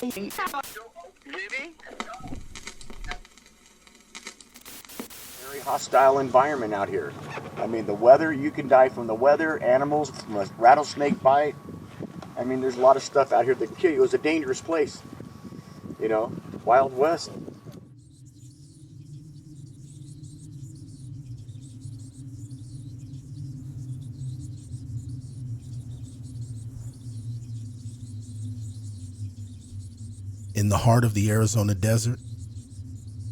Very hostile environment out here. I mean, the weather, you can die from the weather, animals, from a rattlesnake bite. I mean, there's a lot of stuff out here that can kill you. It was a dangerous place, you know, Wild West. In the heart of the Arizona desert,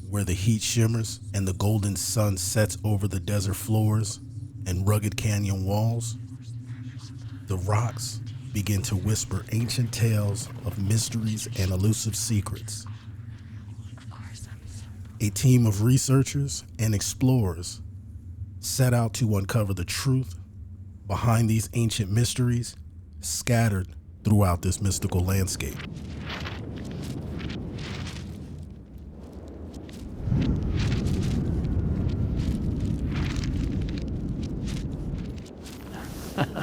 where the heat shimmers and the golden sun sets over the desert floors and rugged canyon walls, the rocks begin to whisper ancient tales of mysteries and elusive secrets. A team of researchers and explorers set out to uncover the truth behind these ancient mysteries scattered throughout this mystical landscape.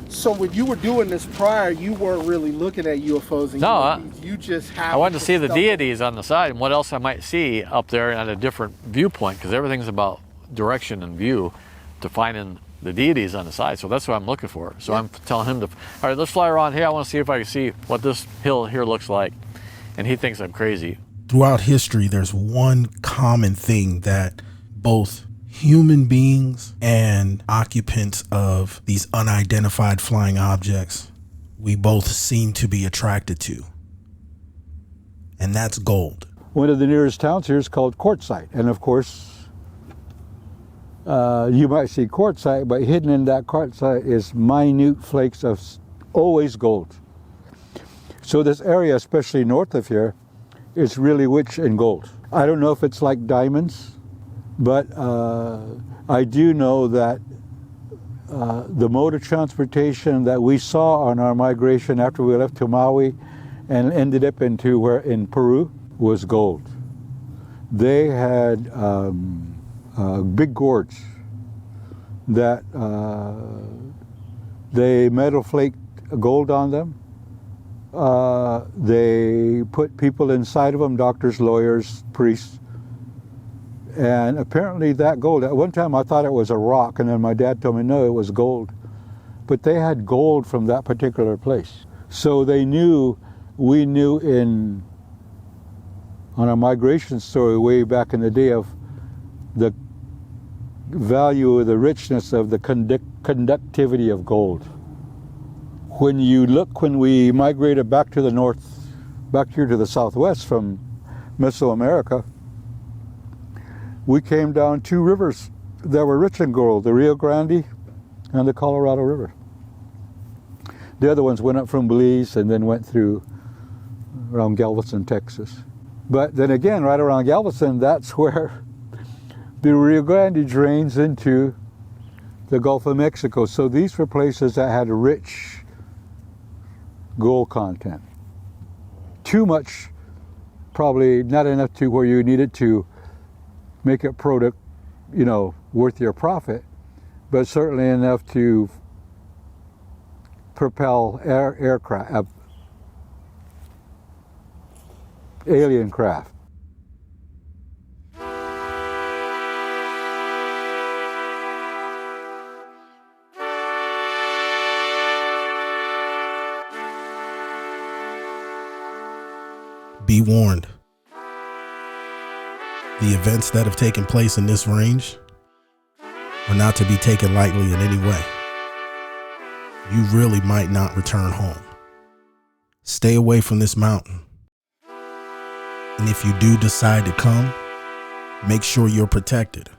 So when you were doing this prior, you weren't really looking at UFOs and UAPs. You just happened I wanted to see the stumble. deities on the side and what else I might see up there at a different viewpoint, because everything's about direction and view to finding the deities on the side. So that's what I'm looking for. So I'm telling him to, all right, let's fly around here. I want to see if I can see what this hill here looks like. And he thinks I'm crazy. Throughout history, there's one common thing that both human beings and occupants of these unidentified flying objects, we both seem to be attracted to. And that's gold. One of the nearest towns here is called Quartzsite. And of course, you might see quartzite, but hidden in that quartzite is minute flakes of always gold. So this area, especially north of here, is really rich in gold. I don't know if it's like diamonds, but I do know that the mode of transportation that we saw on our migration after we left to Maui and ended up into where in Peru was gold. They had big gourds that they metal flaked gold on them. They put people inside of them, doctors, lawyers, priests. And apparently that gold, at one time I thought it was a rock, and then my dad told me, no, it was gold. But they had gold from that particular place. So they knew, we knew on our migration story way back in the day of the value of the richness of the conductivity of gold. When you look, when we migrated back to the north, back here to the southwest from Mesoamerica, we came down two rivers that were rich in gold, the Rio Grande and the Colorado River. The other ones went up from Belize and then went through around Galveston, Texas. But then again, right around Galveston, that's where the Rio Grande drains into the Gulf of Mexico. So these were places that had rich gold content. Too much, probably not enough to where you needed to make it product, worth your profit, but certainly enough to propel aircraft, alien craft. Be warned. The events that have taken place in this range are not to be taken lightly in any way. You really might not return home. Stay away from this mountain. And if you do decide to come, make sure you're protected.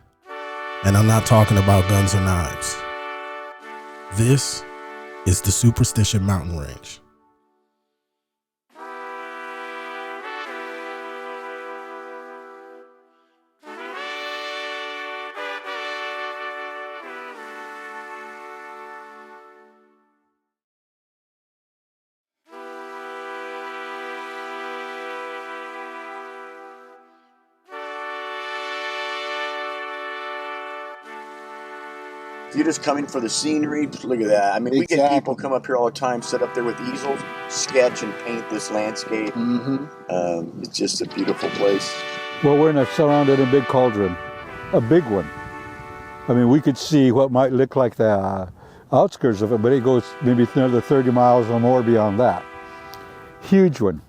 And I'm not talking about guns or knives. This is the Superstition Mountain Range. If you're just coming for the scenery, just look at that. I mean, we get people come up here all the time, sit up there with easels, sketch and paint this landscape. It's just a beautiful place. Well, we're surrounded in a big cauldron, a big one. I mean, we could see what might look like the outskirts of it, but it goes maybe another 30 miles or more beyond that. Huge one.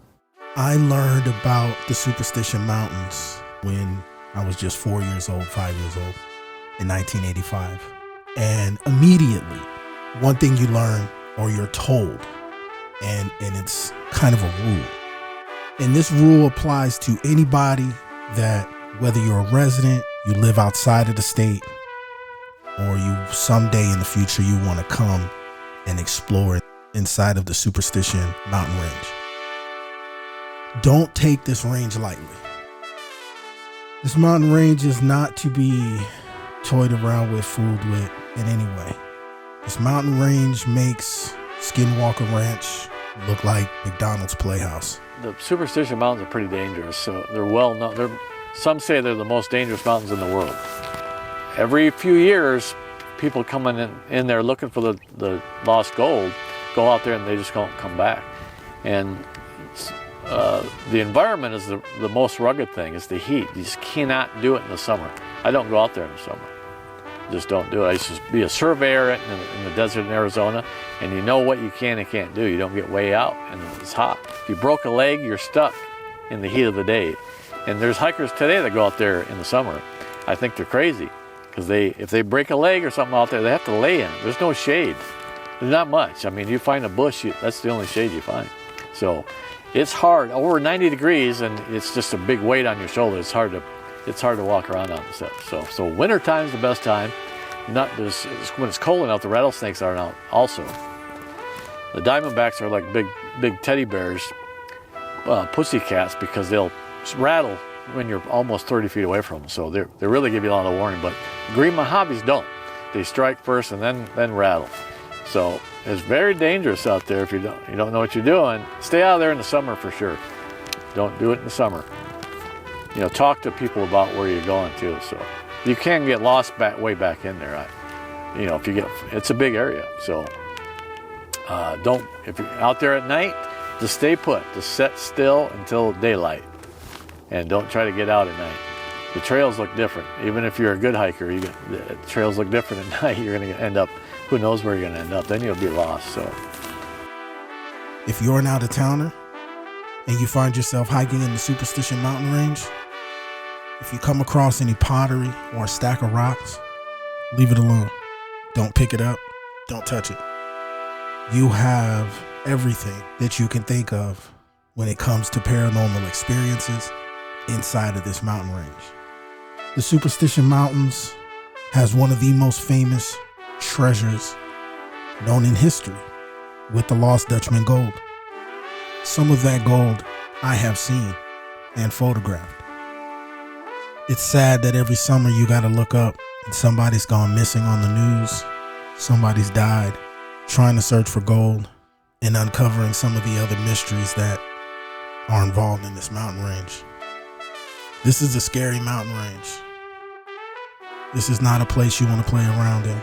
I learned about the Superstition Mountains when I was just 4 years old, 5 years old, in 1985. And immediately, one thing you learn, or you're told, and it's kind of a rule. And this rule applies to anybody that, whether you're a resident, you live outside of the state, or you someday in the future you want to come and explore inside of the Superstition Mountain Range. Don't take this range lightly. This mountain range is not to be toyed around with, fooled with in any way. This mountain range makes Skinwalker Ranch look like McDonald's Playhouse. The Superstition Mountains are pretty dangerous, so they're well known. Some say they're the most dangerous mountains in the world. Every few years, people coming in there looking for the lost gold go out there and they just don't come back. And the environment is the most rugged thing. It's the heat. You just cannot do it in the summer. I don't go out there in the summer. Just don't do it. I used to be a surveyor in the desert in Arizona, and you know what you can and can't do. You don't get way out, and it's hot. If you broke a leg, you're stuck in the heat of the day. And there's hikers today that go out there in the summer. I think they're crazy, because if they break a leg or something out there, they have to lay in it. There's no shade. There's not much. I mean, you find a bush, that's the only shade you find. So it's hard. Over 90 degrees, and it's just a big weight on your shoulder. It's hard to walk around on the stuff. So winter time's the best time. When it's cold enough, the rattlesnakes aren't out also. The diamondbacks are like big teddy bears, pussy cats, because they'll rattle when you're almost 30 feet away from them. So they really give you a lot of warning. But green Mojaves don't. They strike first and then rattle. So it's very dangerous out there if you don't know what you're doing. Stay out of there in the summer for sure. Don't do it in the summer. Talk to people about where you're going to. So you can get lost way back in there. It's a big area. So if you're out there at night, just stay put. Just sit still until daylight, and don't try to get out at night. The trails look different. Even if you're a good hiker, the trails look different at night. You're going to end up, who knows where you're going to end up. Then you'll be lost. So if you're an out-of-towner and you find yourself hiking in the Superstition Mountain Range, if you come across any pottery or a stack of rocks, leave it alone. Don't pick it up. Don't touch it. You have everything that you can think of when it comes to paranormal experiences inside of this mountain range. The Superstition Mountains has one of the most famous treasures known in history, with the Lost Dutchman gold. Some of that gold I have seen and photographed. It's sad that every summer you gotta look up and somebody's gone missing on the news. Somebody's died trying to search for gold and uncovering some of the other mysteries that are involved in this mountain range. This is a scary mountain range. This is not a place you want to play around in.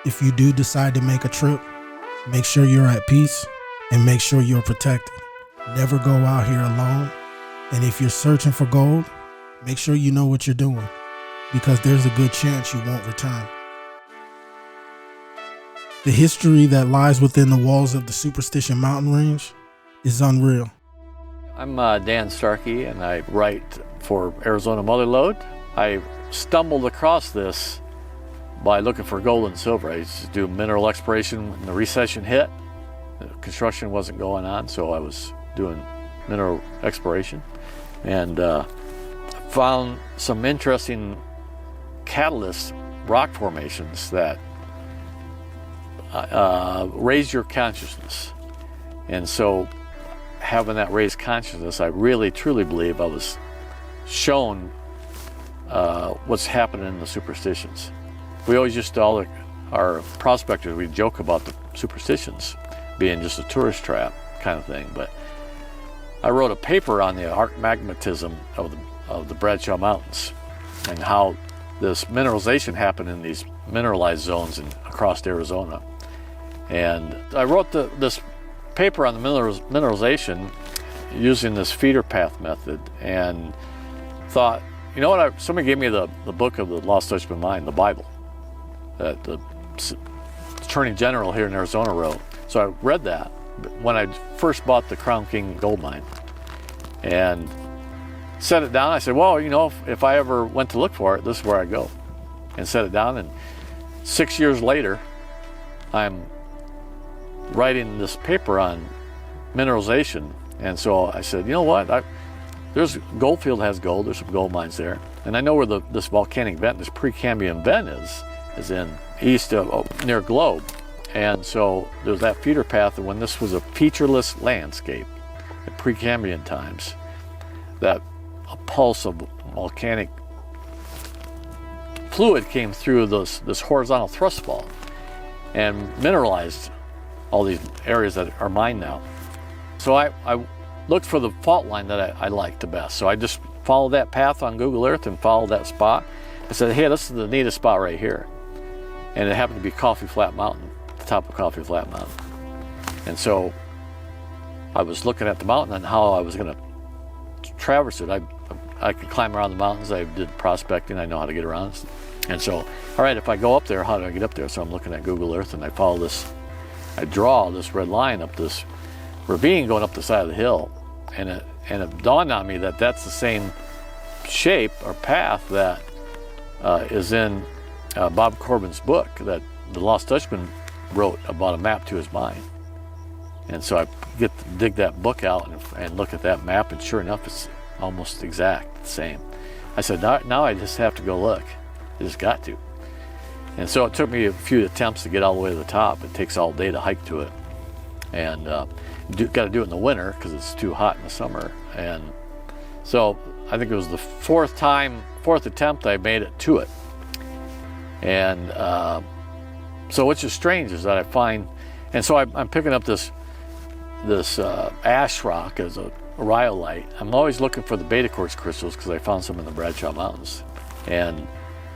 If you do decide to make a trip, make sure you're at peace and make sure you're protected. Never go out here alone. And if you're searching for gold, make sure you know what you're doing, because there's a good chance you won't return. The history that lies within the walls of the Superstition Mountain Range is unreal. I'm Dan Starkey, and I write for Arizona Motherlode. I stumbled across this by looking for gold and silver. I used to do mineral exploration when the recession hit. The construction wasn't going on, so I was doing mineral exploration, and found some interesting catalyst rock formations that raise your consciousness. And so having that raised consciousness, I really truly believe I was shown what's happening in the superstitions. We always used to, our prospectors, we joke about the superstitions being just a tourist trap kind of thing, but I wrote a paper on the arc magmatism of the Bradshaw Mountains and how this mineralization happened in these mineralized zones across Arizona. And I wrote this paper on the mineralization using this feeder path method, and thought, you know what, somebody gave me the book of the Lost Dutchman Mine, the Bible, that the Attorney General here in Arizona wrote. So I read that when I first bought the Crown King gold mine, and set it down. I said, well, you know, if I ever went to look for it, this is where I go. And set it down, and 6 years later, I'm writing this paper on mineralization. And so I said, you know what, there's Goldfield has gold, there's some gold mines there. And I know where this volcanic vent, this Precambrian vent is in east of, near Globe. And so there's that feeder path, and when this was a featureless landscape at Precambrian times, that a pulse of volcanic fluid came through this horizontal thrust fault and mineralized all these areas that are mined now. So I looked for the fault line that I liked the best. So I just followed that path on Google Earth and followed that spot. I said, hey, this is the neatest spot right here. And it happened to be Coffee Flat Mountain, the top of Coffee Flat Mountain. And so I was looking at the mountain and how I was gonna traverse it. I could climb around the mountains. I did prospecting. I know how to get around. And so, all right, if I go up there, how do I get up there? So I'm looking at Google Earth, and I follow this. I draw this red line up this ravine going up the side of the hill, and it dawned on me that that's the same shape or path that is in Bob Corbin's book that the Lost Dutchman wrote about a map to his mine. And so I dig that book out and look at that map, and sure enough, it's almost exact the same. I said, now I just have to go look. I just got to. And so it took me a few attempts to get all the way to the top. It takes all day to hike to it. And got to do it in the winter because it's too hot in the summer. And so I think it was the fourth attempt I made it to it. And so what's just strange is that I find, and so I'm picking up this ash rock as a rhyolite. I'm always looking for the beta quartz crystals because I found some in the Bradshaw Mountains. And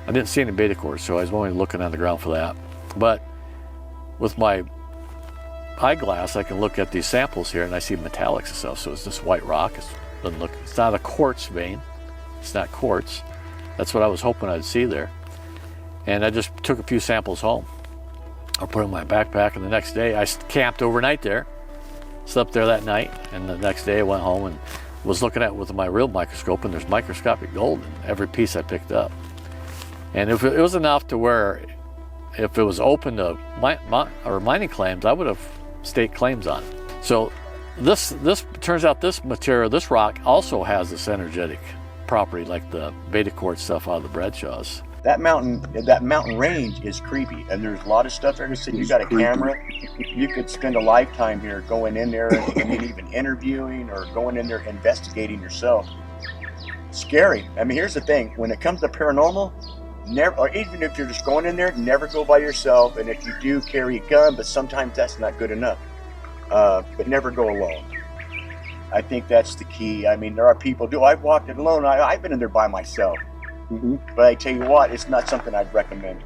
I didn't see any beta quartz, so I was only looking on the ground for that. But with my eyeglass, I can look at these samples here and I see metallics and stuff. So it's this white rock. It's not a quartz vein. It's not quartz. That's what I was hoping I'd see there. And I just took a few samples home. I put them in my backpack, and the next day I camped overnight there. Slept there that night, and the next day I went home and was looking at it with my real microscope, and there's microscopic gold in every piece I picked up. And if it was enough to where, if it was open to mining claims, I would have staked claims on it. So this turns out this material, this rock, also has this energetic property like the beta quartz stuff out of the Bradshaws. That mountain range is creepy, and there's a lot of stuff there. So you got a camera, you could spend a lifetime here going in there and even interviewing or going in there investigating yourself. Scary. I mean, here's the thing: when it comes to paranormal, never, or even if you're just going in there, never go by yourself. And if you do, carry a gun, but sometimes that's not good enough. But never go alone. I think that's the key. I mean, there are people I've walked it alone. I've been in there by myself. Mm-hmm. But I tell you what, it's not something I'd recommend.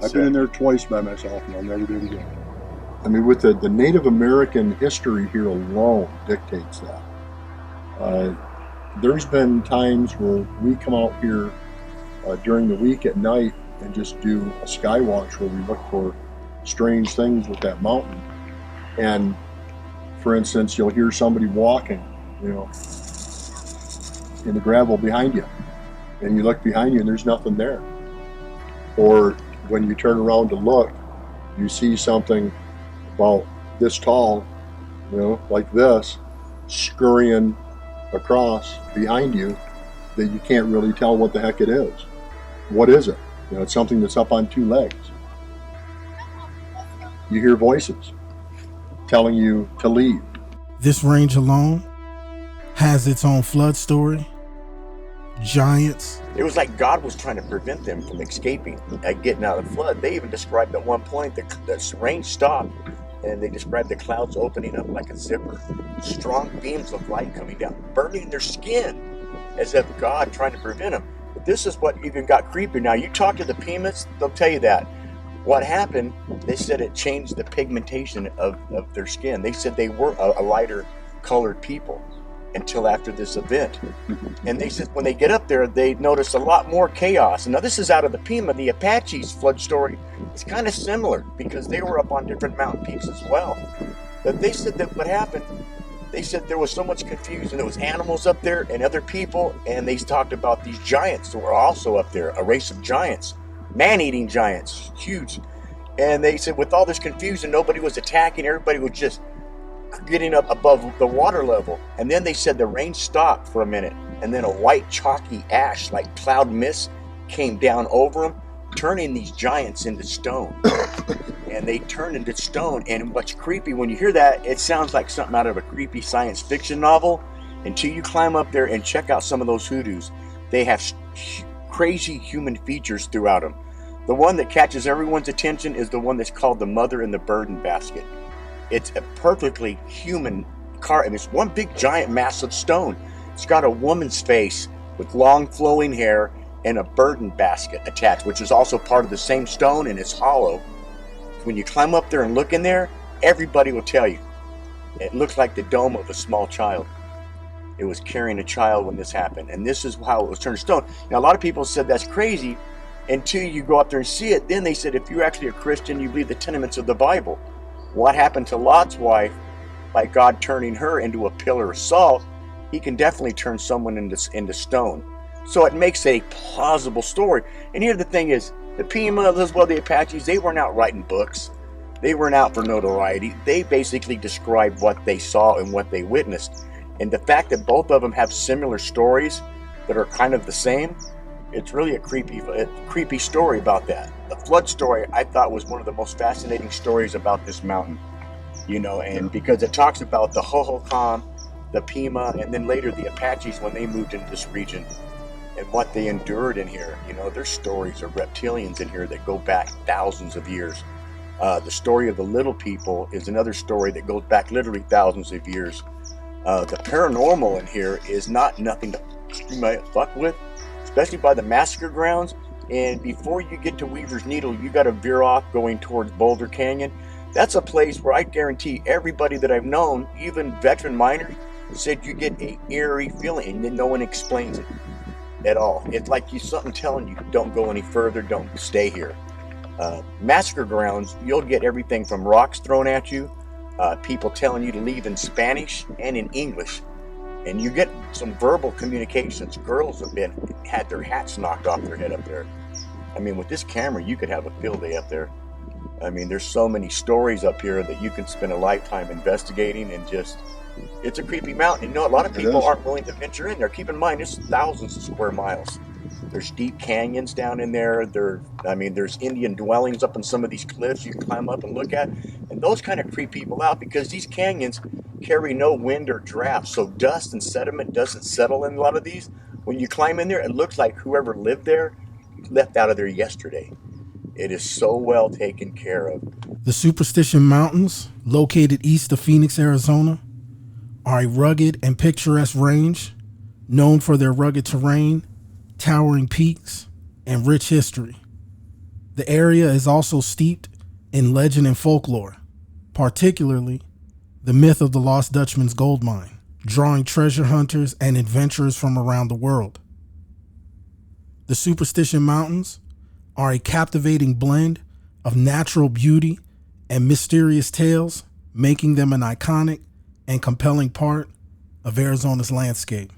I've been in there twice by myself, and I'll never do it again. I mean, with the Native American history here alone dictates that. There's been times where we come out here during the week at night and just do a sky watch where we look for strange things with that mountain. And for instance, you'll hear somebody walking, in the gravel behind you. And you look behind you and there's nothing there. Or when you turn around to look, you see something about this tall, like this, scurrying across behind you that you can't really tell what the heck it is. What is it? It's something that's up on two legs. You hear voices telling you to leave. This range alone has its own flood story. Giants. It was like God was trying to prevent them from escaping and getting out of the flood. They even described at one point the rain stopped, and they described the clouds opening up like a zipper. Strong beams of light coming down, burning their skin. as if God trying to prevent them. But this is what even got creepy. Now, you talk to the Pimas, they'll tell you that. What happened, they said it changed the pigmentation of their skin. They said they were a lighter colored people until after this event. And they said when they get up there, they notice a lot more chaos. And now this is out of the Pima. The Apaches flood story is kind of similar because they were up on different mountain peaks as well. But they said that what happened, they said there was so much confusion. There was animals up there and other people, and they talked about these giants that were also up there, a race of giants, man-eating giants, huge. And they said with all this confusion, nobody was attacking. Everybody was just getting up above the water level. And then they said the rain stopped for a minute, and then a white chalky ash like cloud mist came down over them, turning these giants into stone. And they turned into stone. And what's creepy, when you hear that, it sounds like something out of a creepy science fiction novel until you climb up there and check out some of those hoodoos. They have crazy human features throughout them. The one that catches everyone's attention is the one that's called the Mother in the Burden Basket. It's a perfectly human car, and it's one big giant massive stone. It's got a woman's face with long flowing hair and a burden basket attached, which is also part of the same stone, and it's hollow. When you climb up there and look in there, everybody will tell you it looks like the dome of a small child. It was carrying a child when this happened, and this is how it was turned to stone. Now, a lot of people said that's crazy until you go up there and see it. Then they said if you're actually a Christian, you believe the tenements of the Bible. What happened to Lot's wife, by God turning her into a pillar of salt, he can definitely turn someone into stone. So it makes a plausible story. And here the thing is, the Pima, as well the Apaches, they weren't out writing books. They weren't out for notoriety. They basically described what they saw and what they witnessed. And the fact that both of them have similar stories that are kind of the same, it's really a creepy story about that. The flood story, I thought, was one of the most fascinating stories about this mountain. And because it talks about the Hohokam, the Pima, and then later the Apaches when they moved into this region and what they endured in here. There's stories of reptilians in here that go back thousands of years. The story of the little people is another story that goes back literally thousands of years. The paranormal in here is nothing to fuck with, especially by the massacre grounds. And before you get to Weaver's Needle, you got to veer off going towards Boulder Canyon. That's a place where I guarantee everybody that I've known, even veteran miners, said you get an eerie feeling, and then no one explains it at all. It's like something telling you, don't go any further, don't stay here. Massacre grounds, you'll get everything from rocks thrown at you, people telling you to leave in Spanish and in English. And you get some verbal communications. Girls have had their hats knocked off their head up there. With this camera, you could have a field day up there. There's so many stories up here that you can spend a lifetime investigating, and it's a creepy mountain. A lot of people aren't willing to venture in there. Keep in mind, it's thousands of square miles. There's deep canyons down in there. There's Indian dwellings up on some of these cliffs you can climb up and look at. And those kind of creep people out because these canyons carry no wind or draft. So dust and sediment doesn't settle in a lot of these. When you climb in there, it looks like whoever lived there left out of there yesterday. It is so well taken care of. The Superstition Mountains, located east of Phoenix, Arizona, are a rugged and picturesque range known for their rugged terrain, towering peaks, and rich history. The area is also steeped in legend and folklore, particularly the myth of the Lost Dutchman's gold mine, drawing treasure hunters and adventurers from around the world. The Superstition Mountains are a captivating blend of natural beauty and mysterious tales, making them an iconic and compelling part of Arizona's landscape.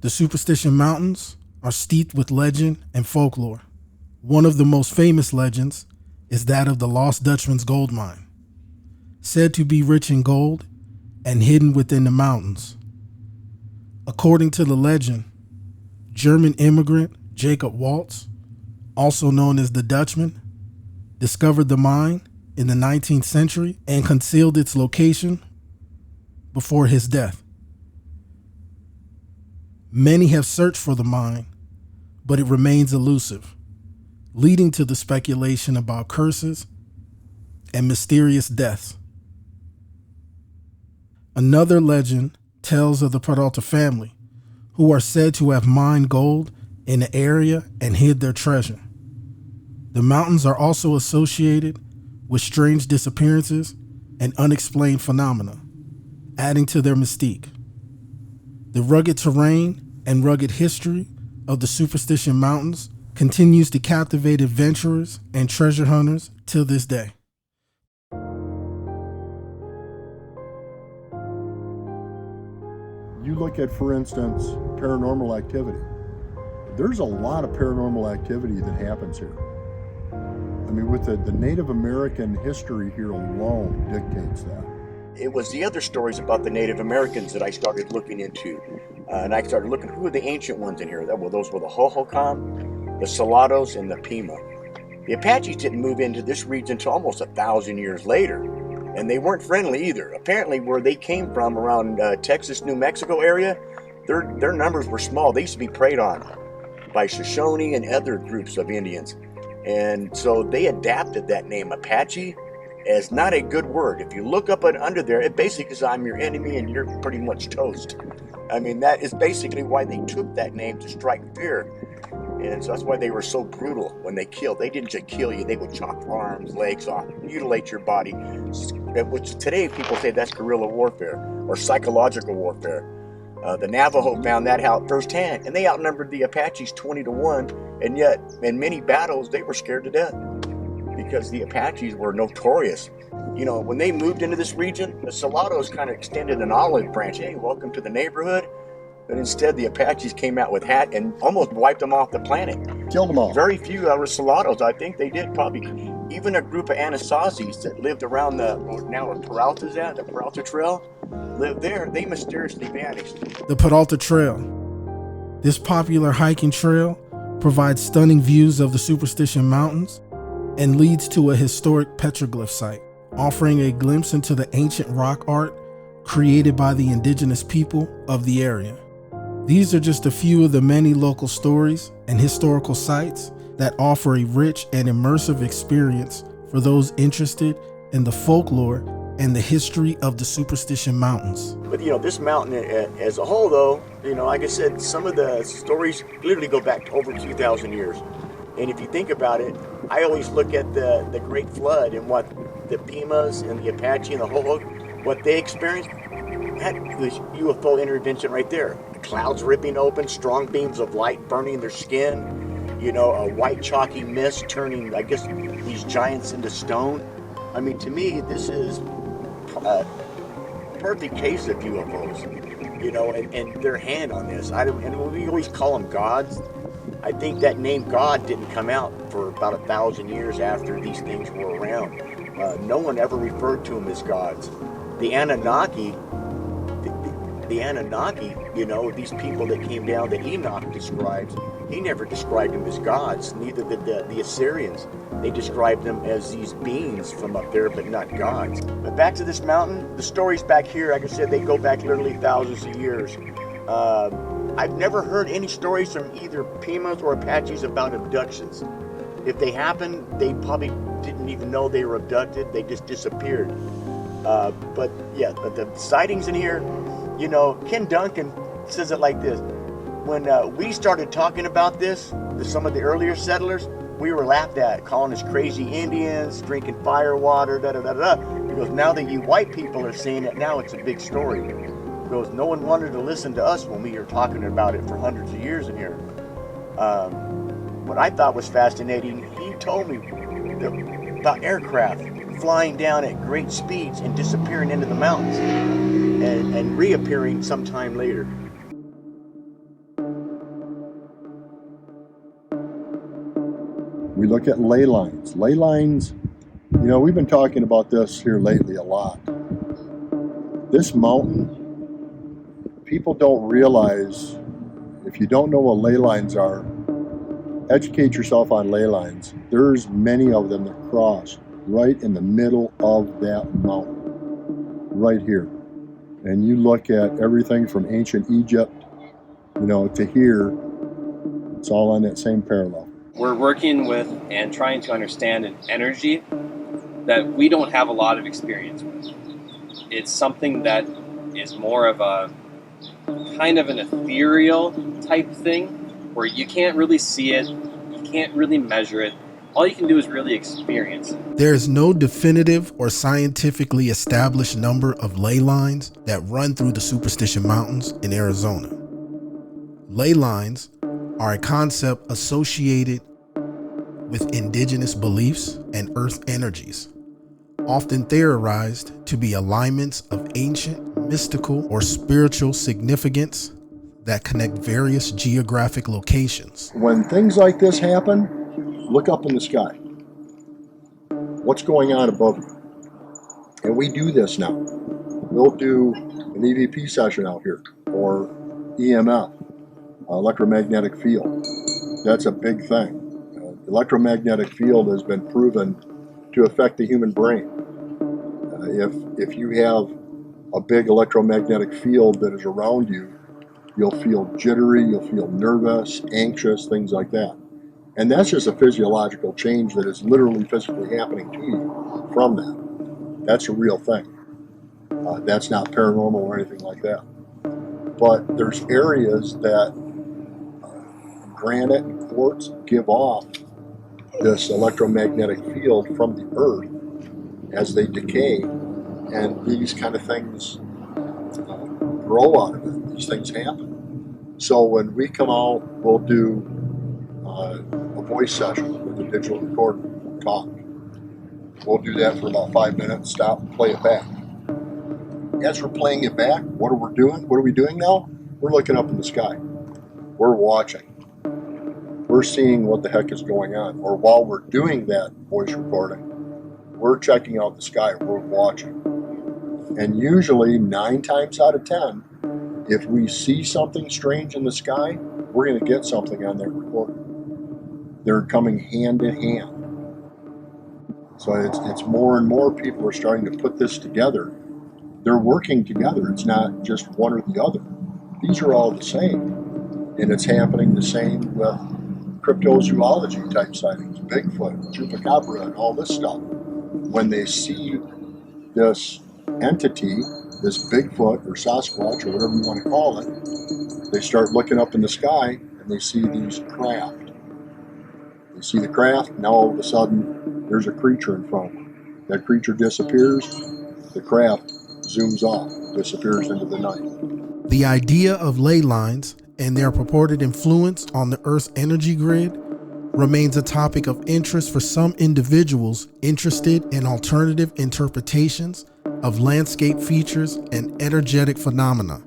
The Superstition Mountains are steeped with legend and folklore. One of the most famous legends is that of the Lost Dutchman's gold mine, said to be rich in gold and hidden within the mountains. According to the legend, German immigrant Jacob Waltz, also known as the Dutchman, discovered the mine in the 19th century and concealed its location before his death. Many have searched for the mine, but it remains elusive, leading to the speculation about curses and mysterious deaths. Another legend tells of the Peralta family, who are said to have mined gold in the area and hid their treasure. The mountains are also associated with strange disappearances and unexplained phenomena, adding to their mystique. The rugged terrain and rugged history of the Superstition Mountains continues to captivate adventurers and treasure hunters till this day. You look at, for instance, paranormal activity. There's a lot of paranormal activity that happens here. I mean, with the Native American history here alone dictates that. It was the other stories about the Native Americans that I started looking into. And I started looking, who are the ancient ones in here? Those were the Hohokam, the Salados, and the Pima. The Apaches didn't move into this region until almost 1,000 years later. And they weren't friendly either. Apparently, where they came from, around Texas, New Mexico area, their numbers were small. They used to be preyed on by Shoshone and other groups of Indians. And so they adapted that name, Apache, as not a good word. If you look up and under there, it basically says, I'm your enemy and you're pretty much toast. I mean, that is basically why they took that name, to strike fear. And so that's why they were so brutal when they killed. They didn't just kill you, they would chop arms, legs off, mutilate your body. Which today people say that's guerrilla warfare or psychological warfare. The Navajo found that out firsthand, and they outnumbered the Apaches 20-1, and yet in many battles they were scared to death because the Apaches were notorious. You know, when they moved into this region, the Salados kind of extended an olive branch. Hey, welcome to the neighborhood. But instead, the Apaches came out with hat and almost wiped them off the planet. Killed them all. Very few were Salados. I think they did probably. Even a group of Anasazis that lived around the, now where Peralta's at, the Peralta Trail, lived there. They mysteriously vanished. The Peralta Trail. This popular hiking trail provides stunning views of the Superstition Mountains and leads to a historic petroglyph site, offering a glimpse into the ancient rock art created by the indigenous people of the area. These are just a few of the many local stories and historical sites that offer a rich and immersive experience for those interested in the folklore and the history of the Superstition Mountains. But you know, this mountain as a whole though, you know, like I said, some of the stories literally go back to over 2,000 years. And if you think about it, I always look at the Great Flood and what the Pimas and the Apache and the Hohok, what they experienced. That was UFO intervention right there. Clouds ripping open, strong beams of light burning their skin, you know, a white chalky mist turning, I guess, these giants into stone. I mean, to me, this is a perfect case of UFOs, you know, and their hand on this. And we always call them gods. I think that name God didn't come out for about 1,000 years after these things were around. No one ever referred to them as gods. The Anunnaki, you know, these people that came down that Enoch describes, he never described them as gods, neither did the Assyrians. They described them as these beings from up there, but not gods. But back to this mountain, the stories back here, like I said, they go back literally thousands of years. I've never heard any stories from either Pimas or Apaches about abductions. If they happened, they probably didn't even know they were abducted. They just disappeared. But the sightings in here, you know, Ken Duncan says it like this. When we started talking about this, some of the earlier settlers, we were laughed at, calling us crazy Indians, drinking fire water, da-da-da-da. He goes, now that you white people are seeing it, now it's a big story. He goes, no one wanted to listen to us when we were talking about it for hundreds of years in here. What I thought was fascinating, he told me about aircraft flying down at great speeds and disappearing into the mountains and reappearing sometime later. We look at ley lines. Ley lines, you know, we've been talking about this here lately a lot. This mountain, people don't realize, if you don't know what ley lines are, educate yourself on ley lines. There's many of them that cross right in the middle of that mountain, right here. And you look at everything from ancient Egypt, you know, to here, it's all on that same parallel. We're working with and trying to understand an energy that we don't have a lot of experience with. It's something that is more of a kind of an ethereal type thing where you can't really see it, you can't really measure it. All you can do is really experience it. There is no definitive or scientifically established number of ley lines that run through the Superstition Mountains in Arizona. Ley lines are a concept associated with indigenous beliefs and earth energies, often theorized to be alignments of ancient, mystical, or spiritual significance that connect various geographic locations. When things like this happen, look up in the sky. What's going on above you? And we do this now. We'll do an EVP session out here, or EMF, electromagnetic field. That's a big thing. Electromagnetic field has been proven to affect the human brain. If you have a big electromagnetic field that is around you, you'll feel jittery, you'll feel nervous, anxious, things like that. And that's just a physiological change that is literally physically happening to you from that. That's a real thing. That's not paranormal or anything like that. But there's areas that granite and quartz give off this electromagnetic field from the earth as they decay, and these kind of things grow out of it. These things happen. So when we come out, we'll do a voice session with a digital recorder. We'll talk. We'll do that for about 5 minutes, stop, and play it back. As we're playing it back, what are we doing? What are we doing now? We're looking up in the sky. We're watching. We're seeing what the heck is going on. Or while we're doing that voice recording, we're checking out the sky. We're watching. And usually 9 times out of 10, if we see something strange in the sky, we're going to get something on that recording. They're coming hand in hand. So it's more and more people are starting to put this together. They're working together. It's not just one or the other. These are all the same. And it's happening the same with cryptozoology type sightings, Bigfoot, Chupacabra, and all this stuff. When they see this entity, this Bigfoot or Sasquatch or whatever you want to call it, they start looking up in the sky and they see these craft. They see the craft, and now all of a sudden there's a creature in front of them. That creature disappears, the craft zooms off, disappears into the night. The idea of ley lines and their purported influence on the Earth's energy grid remains a topic of interest for some individuals interested in alternative interpretations of landscape features and energetic phenomena.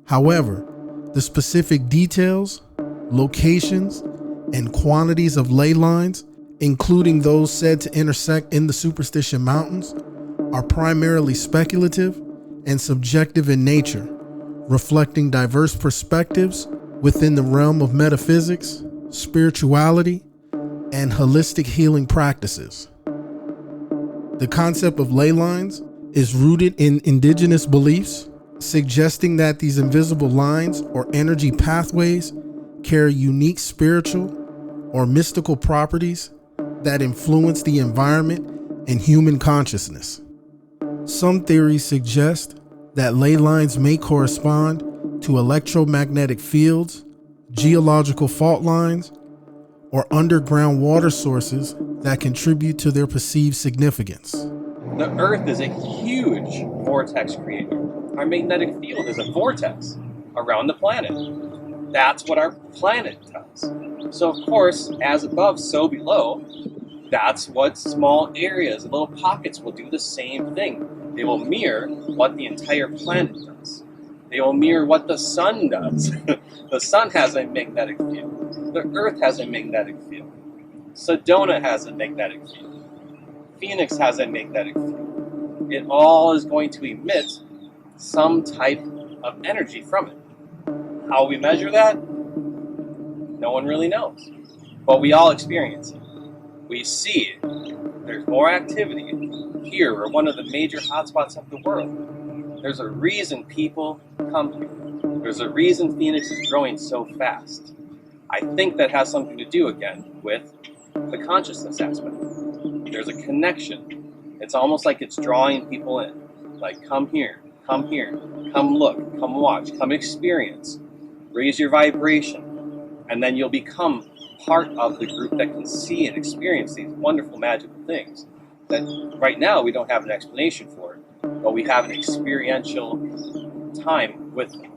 However, the specific details, locations, and quantities of ley lines, including those said to intersect in the Superstition Mountains, are primarily speculative and subjective in nature, reflecting diverse perspectives within the realm of metaphysics, spirituality, and holistic healing practices. The concept of ley lines is rooted in indigenous beliefs, suggesting that these invisible lines or energy pathways carry unique spiritual or mystical properties that influence the environment and human consciousness. Some theories suggest that ley lines may correspond to electromagnetic fields, geological fault lines, or underground water sources that contribute to their perceived significance. The Earth is a huge vortex creator. Our magnetic field is a vortex around the planet. That's what our planet does. So of course, as above, so below, that's what small areas, little pockets will do the same thing. They will mirror what the entire planet does. They will mirror what the sun does. The sun has a magnetic field. The Earth has a magnetic field. Sedona has a magnetic field. Phoenix has a magnetic field. It all is going to emit some type of energy from it. How we measure that? No one really knows. But we all experience it. We see it. There's more activity. Here, we're one of the major hotspots of the world. There's a reason people come here. There's a reason Phoenix is growing so fast. I think that has something to do, again, with the consciousness aspect. There's a connection. It's almost like it's drawing people in. Like, come here, come here, come look, come watch, come experience, raise your vibration, and then you'll become part of the group that can see and experience these wonderful magical things that right now we don't have an explanation for, but we have an experiential time with them.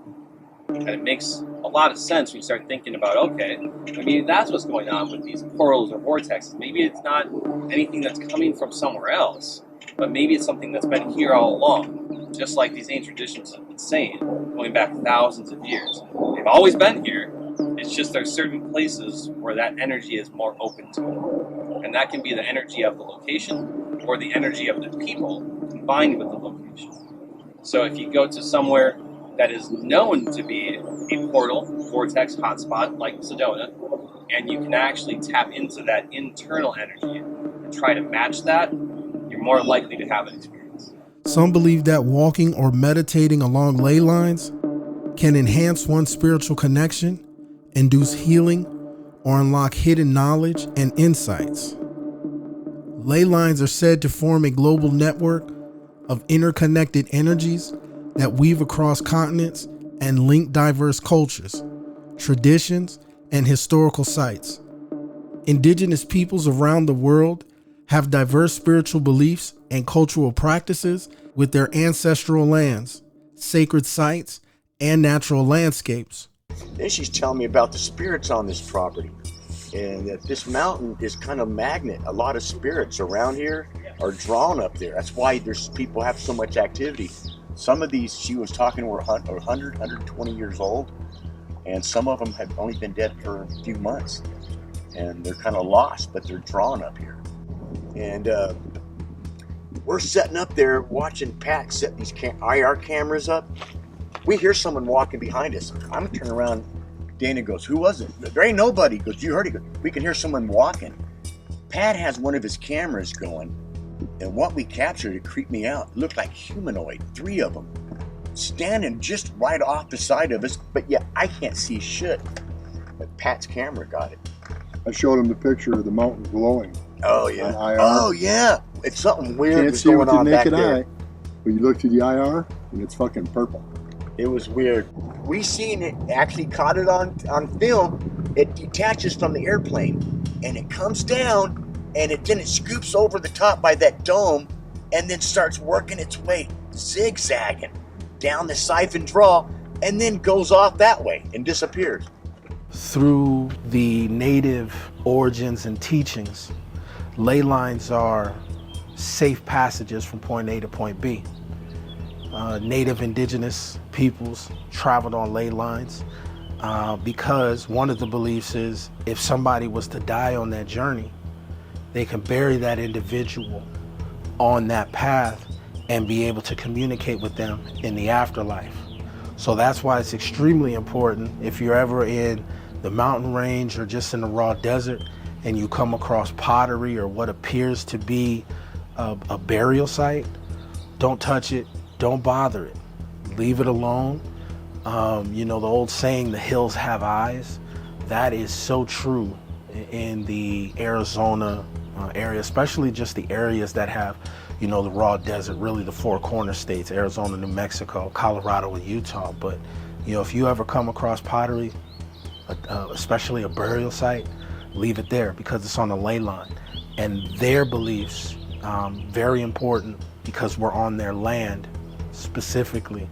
And it makes a lot of sense when you start thinking about, okay, maybe that's what's going on with these portals or vortexes. Maybe it's not anything that's coming from somewhere else, but maybe it's something that's been here all along, just like these ancient traditions have been saying, going back thousands of years. They've always been here. It's just there's certain places where that energy is more open to it. And that can be the energy of the location or the energy of the people combined with the location. So if you go to somewhere that is known to be a portal, vortex, hotspot like Sedona, and you can actually tap into that internal energy and try to match that, you're more likely to have an experience. Some believe that walking or meditating along ley lines can enhance one's spiritual connection, induce healing, or unlock hidden knowledge and insights. Ley lines are said to form a global network of interconnected energies that weave across continents and link diverse cultures, traditions, and historical sites. Indigenous peoples around the world have diverse spiritual beliefs and cultural practices with their ancestral lands, sacred sites, and natural landscapes. Then she's telling me about the spirits on this property, and that this mountain is kind of magnet. A lot of spirits around here are drawn up there. That's why there's people have so much activity. Some of these, she was talking, were 100, 120 years old, and some of them have only been dead for a few months, and they're kind of lost, but they're drawn up here. And we're setting up there watching Pat set these IR cameras up. We hear someone walking behind us. I'm turning around. Dana goes, "Who was it?" "There ain't nobody." He goes, "You heard it." We can hear someone walking. Pat has one of his cameras going, and what we captured, it creeped me out. It looked like humanoid, 3 of them, standing just right off the side of us, but yet I can't see shit. But Pat's camera got it. I showed him the picture of the mountain glowing. Oh yeah. On IR. Oh yeah. It's something weird Can't was see it going with your on back naked there. eye, but you look to the IR and it's fucking purple. It was weird. We seen it, actually caught it on film. It detaches from the airplane and it comes down, and then it scoops over the top by that dome and then starts working its way zigzagging down the siphon draw and then goes off that way and disappears. Through the native origins and teachings, ley lines are safe passages from point A to point B. Native indigenous peoples traveled on ley lines because one of the beliefs is if somebody was to die on that journey, they can bury that individual on that path and be able to communicate with them in the afterlife. So that's why it's extremely important if you're ever in the mountain range or just in the raw desert and you come across pottery or what appears to be a burial site, don't touch it, don't bother it, leave it alone. You know, the old saying, the hills have eyes, that is so true in the Arizona area, especially just the areas that have, you know, the raw desert, really the 4 corner states, Arizona, New Mexico, Colorado, and Utah. But, you know, if you ever come across pottery, especially a burial site, leave it there because it's on a ley line. And their beliefs, very important because we're on their land, specifically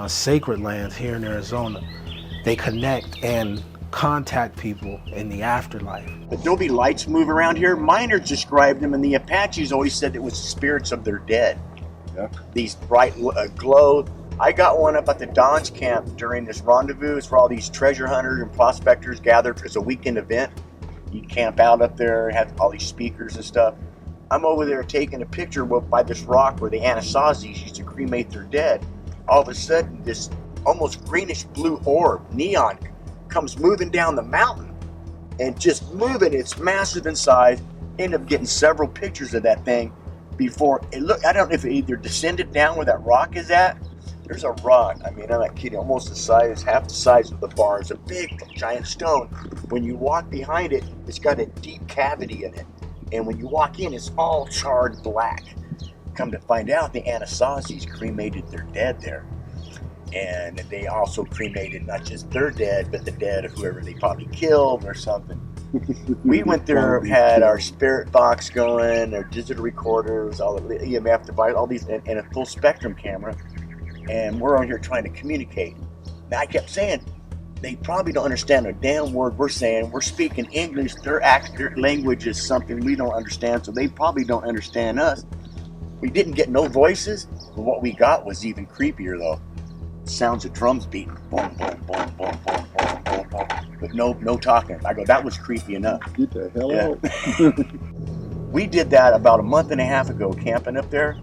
sacred lands here in Arizona. They connect and contact people in the afterlife. But there'll be lights move around here. Miners described them, and the Apaches always said it was spirits of their dead. Yeah. These bright glow. I got one up at the Don's camp during this rendezvous. It's where all these treasure hunters and prospectors gathered. It's a weekend event. You camp out up there, have all these speakers and stuff. I'm over there taking a picture by this rock where the Anasazis used to cremate their dead. All of a sudden, this almost greenish blue orb, neon, comes moving down the mountain and just moving. It's massive in size. Ended up getting several pictures of that thing before it looked. I don't know if it either descended down where that rock is at. There's a rock, I mean, I'm not kidding, almost the size, half the size of the bar. It's a big giant stone. When you walk behind it, it's got a deep cavity in it. And when you walk in, it's all charred black. come to find out, the Anasazis cremated their dead there. And they also cremated not just their dead, but the dead of whoever they probably killed or something. We went there, had our spirit box going, our digital recorders, all the EMF device, all these, and a full spectrum camera. And we're on here trying to communicate. Now I kept saying, they probably don't understand a damn word we're saying. We're speaking English. Their language is something we don't understand, so they probably don't understand us. We didn't get no voices, but what we got was even creepier though. Sounds of drums beating, boom, boom, boom, boom, boom, boom, boom, boom, with no talking. I go, that was creepy enough. Get the hell out. We did that about a month and a half ago, camping up there.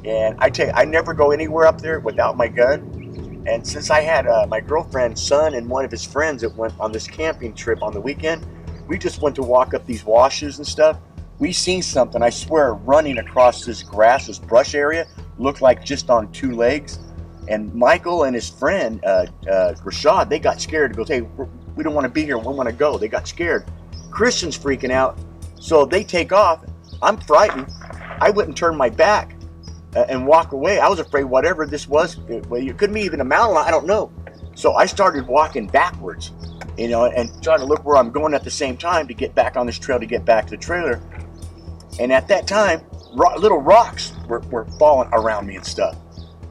And I tell you, I never go anywhere up there without my gun. And since I had my girlfriend's son and one of his friends that went on this camping trip on the weekend, we just went to walk up these washes and stuff. We seen something, I swear, running across this grass, this brush area, looked like just on two legs. And Michael and his friend, Rashad, they got scared. He goes, hey, we don't want to be here. We want to go. They got scared. Christian's freaking out. So they take off. I'm frightened. I wouldn't turn my back and walk away. I was afraid whatever this was, it could be even a mountain lion, I don't know. So I started walking backwards, and trying to look where I'm going at the same time to get back on this trail, to get back to the trailer. And at that time, little rocks were falling around me and stuff.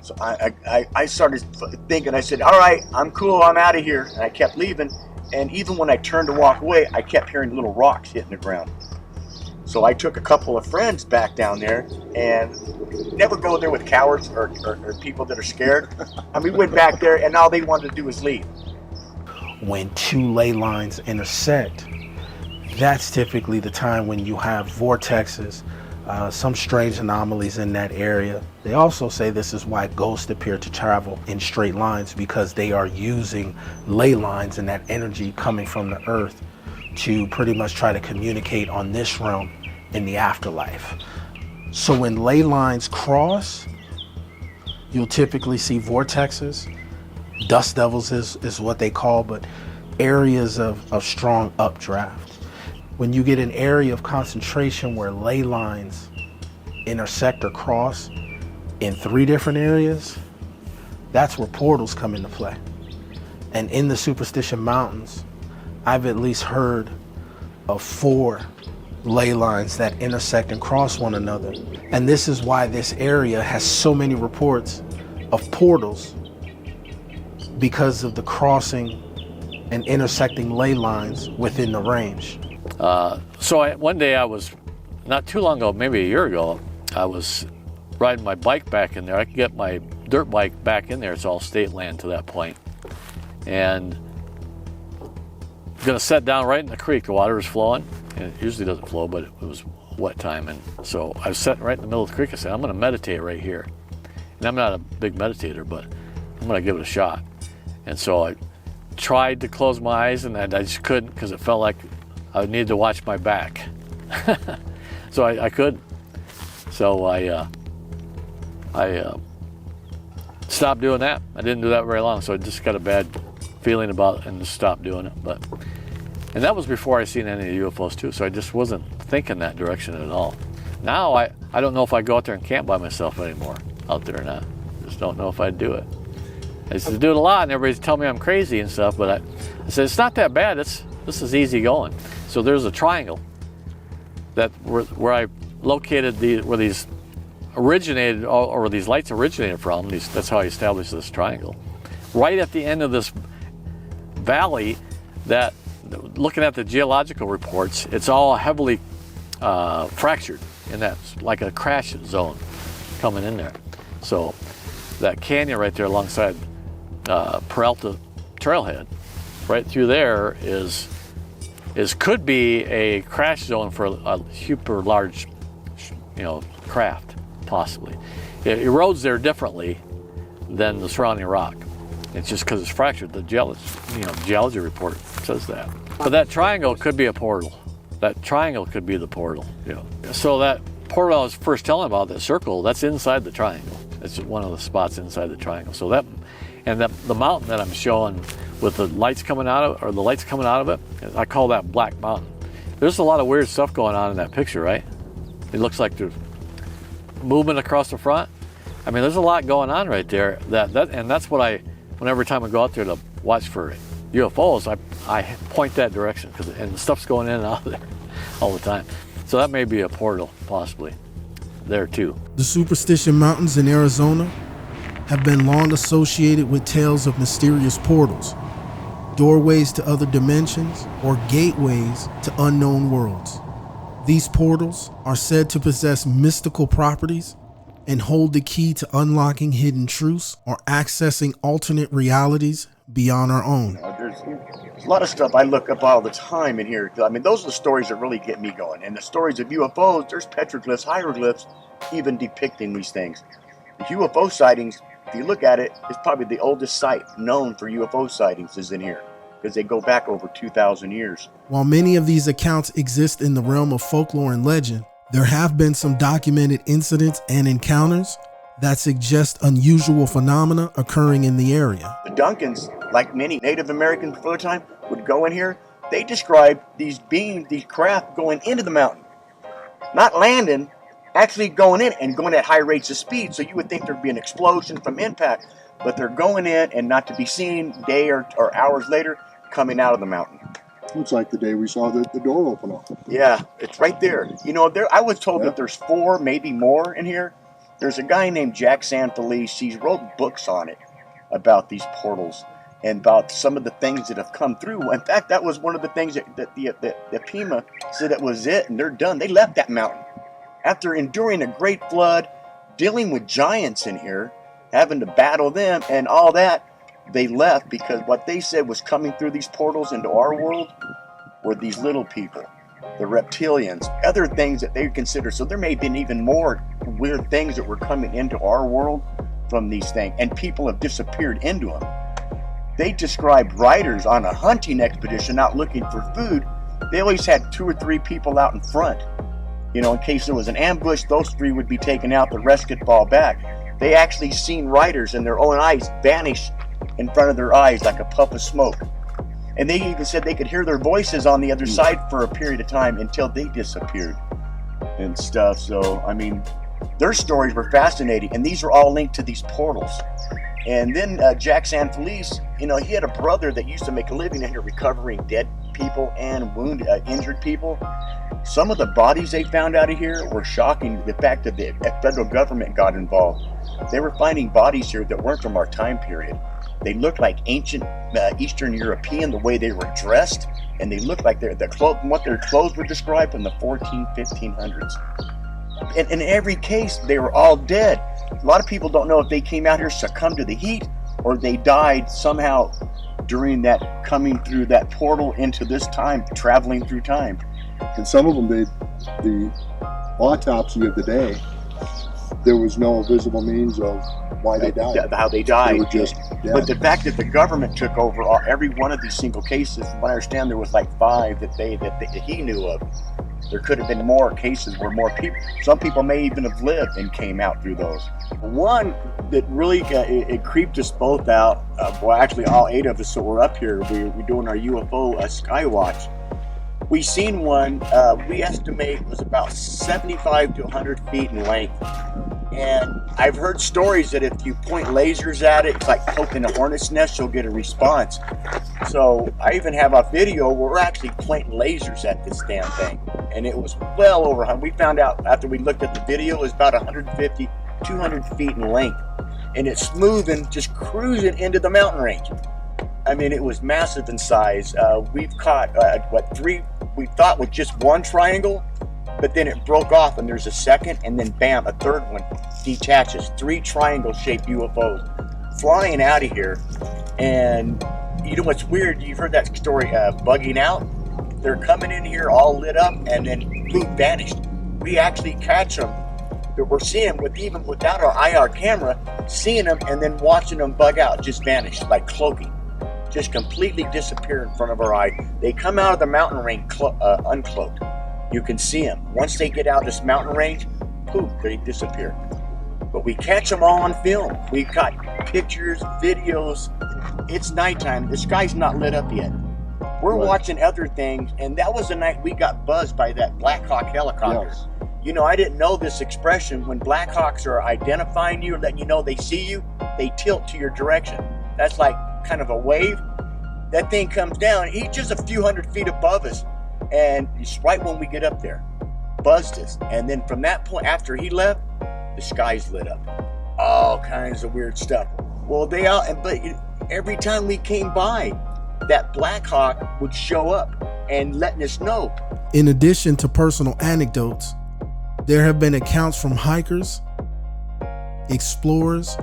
So I started thinking, I said, all right, I'm cool, I'm out of here. And I kept leaving. And even when I turned to walk away, I kept hearing little rocks hitting the ground. So I took a couple of friends back down there, and never go there with cowards or people that are scared. I mean, we went back there and all they wanted to do was leave. When two ley lines intersect, that's typically the time when you have vortexes, some strange anomalies in that area. They also say this is why ghosts appear to travel in straight lines, because they are using ley lines and that energy coming from the earth to pretty much try to communicate on this realm in the afterlife. So when ley lines cross, you'll typically see vortexes. Dust devils is what they call, but areas of strong updraft. When you get an area of concentration where ley lines intersect or cross in 3 different areas, that's where portals come into play. And in the Superstition Mountains, I've at least heard of 4 ley lines that intersect and cross one another. And this is why this area has so many reports of portals, because of the crossing and intersecting ley lines within the range. One day I was, not too long ago, maybe a year ago, I was riding my bike back in there. I could get my dirt bike back in there. It's all state land to that point. And I'm gonna set down right in the creek. The water was flowing, and it usually doesn't flow, but it was wet time. And so I was sitting right in the middle of the creek. I said, I'm gonna meditate right here. And I'm not a big meditator, but I'm gonna give it a shot. And so I tried to close my eyes, and I just couldn't, because it felt like I needed to watch my back. So I couldn't. So I stopped doing that. I didn't do that very long, so I just got a bad feeling about it and just stopped doing it. And that was before I seen any UFOs too, so I just wasn't thinking that direction at all. Now I don't know if I go out there and camp by myself anymore out there or not. Just don't know if I'd do it. I used to do it a lot, and everybody's telling me I'm crazy and stuff, but I said, it's not that bad. This is easy going. So there's a triangle that where I located where these originated, or where these lights originated from. That's how I established this triangle. Right at the end of this valley, that, looking at the geological reports, it's all heavily fractured, and that's like a crash zone coming in there. So that canyon right there alongside Peralta Trailhead, right through there could be a crash zone for a super large, craft, possibly. It erodes there differently than the surrounding rock. It's just because it's fractured. The geology report says that. But that triangle could be a portal. That triangle could be the portal. So that portal I was first telling about, that circle, that's inside the triangle. It's one of the spots inside the triangle. So that, and the mountain that I'm showing with the lights coming out of it, or the lights coming out of it, I call that Black Mountain. There's a lot of weird stuff going on in that picture, right? It looks like there's movement across the front. I mean, there's a lot going on right there. And that's what whenever time I go out there to watch for UFOs, I point that direction and the stuff's going in and out of there all the time. So that may be a portal, possibly, there too. The Superstition Mountains in Arizona have been long associated with tales of mysterious portals, doorways to other dimensions, or gateways to unknown worlds. These portals are said to possess mystical properties and hold the key to unlocking hidden truths or accessing alternate realities beyond our own. There's a lot of stuff I look up all the time in here. I mean, those are the stories that really get me going. And the stories of UFOs, there's petroglyphs, hieroglyphs, even depicting these things. The UFO sightings, if you look at it, it's probably the oldest site known for UFO sightings is in here, because they go back over 2,000 years. While many of these accounts exist in the realm of folklore and legend, there have been some documented incidents and encounters that suggest unusual phenomena occurring in the area. The Duncans, like many Native Americans before the time, would go in here. They described these beings, these craft going into the mountain. Not landing, actually going in and going at high rates of speed. So you would think there'd be an explosion from impact, but they're going in and not to be seen day or hours later, coming out of the mountain. It's like the day we saw the door open up. Yeah, it's right there. You know, I was told that there's 4, maybe more in here. There's a guy named Jack Sanfelice. He wrote books on it about these portals and about some of the things that have come through. In fact, that was one of the things that the Pima said it was it, and they're done. They left that mountain. After enduring a great flood, dealing with giants in here, having to battle them and all that, they left because what they said was coming through these portals into our world were these little people, the reptilians, other things that they consider. So there may have been even more weird things that were coming into our world from these things, and people have disappeared into them. They described riders on a hunting expedition out looking for food. They always had 2 or 3 people out in front. You know, in case there was an ambush, those 3 would be taken out, the rest could fall back. They actually seen riders in their own eyes vanish in front of their eyes like a puff of smoke. And they even said they could hear their voices on the other side for a period of time until they disappeared and stuff. So, I mean, their stories were fascinating, and these are all linked to these portals. And then Jack Sanfelice, you know, he had a brother that used to make a living in here recovering dead people and injured people. Some of the bodies they found out of here were shocking. The fact that the federal government got involved. They were finding bodies here that weren't from our time period. They looked like ancient Eastern European, the way they were dressed, and they looked like what their clothes were described in the 1500s. And in every case, they were all dead. A lot of people don't know if they came out here, succumbed to the heat, or they died somehow during that coming through that portal into this time, traveling through time. And some of them, the autopsy of the day, there was no visible means of why they died. How they died. They were just dead. But the fact that the government took over every one of these single cases, from what I understand, there was like 5 that he knew of. There could have been more cases where more people, some people may even have lived and came out through those. One that really, it creeped us both out, well actually all 8 of us that were up here, we're doing our UFO sky watch. We seen one, we estimate was about 75 to 100 feet in length. And I've heard stories that if you point lasers at it, it's like poking a hornet's nest, you'll get a response. So I even have a video where we're actually pointing lasers at this damn thing. And it was well over 100. We found out after we looked at the video, it was about 150, 200 feet in length. And it's moving, just cruising into the mountain range. I mean, it was massive in size. We've caught, 3, we thought with just one triangle, but then it broke off and there's a second, and then bam, a third one detaches. 3 triangle-shaped UFOs flying out of here. And you know what's weird? You've heard that story, bugging out? They're coming in here all lit up and then poof, vanished. We actually catch them. We're seeing even without our IR camera, seeing them and then watching them bug out, just vanish, like cloaking. Just completely disappear in front of our eye. They come out of the mountain range uncloaked. You can see them. Once they get out of this mountain range, poof, they disappear. But we catch them all on film. We've got pictures, videos. It's nighttime. The sky's not lit up yet. We're watching other things, and that was the night we got buzzed by that Black Hawk helicopter. Yes. You know, I didn't know this expression. When Blackhawks are identifying you or letting you know they see you, they tilt to your direction. That's like kind of a wave. That thing comes down. He's just a few hundred feet above us. And it's right when we get up there. Buzzed us. And then from that point, after he left, the skies lit up. All kinds of weird stuff. Well, but every time we came by, that Blackhawk would show up and letting us know. In addition to personal anecdotes, there have been accounts from hikers, explorers,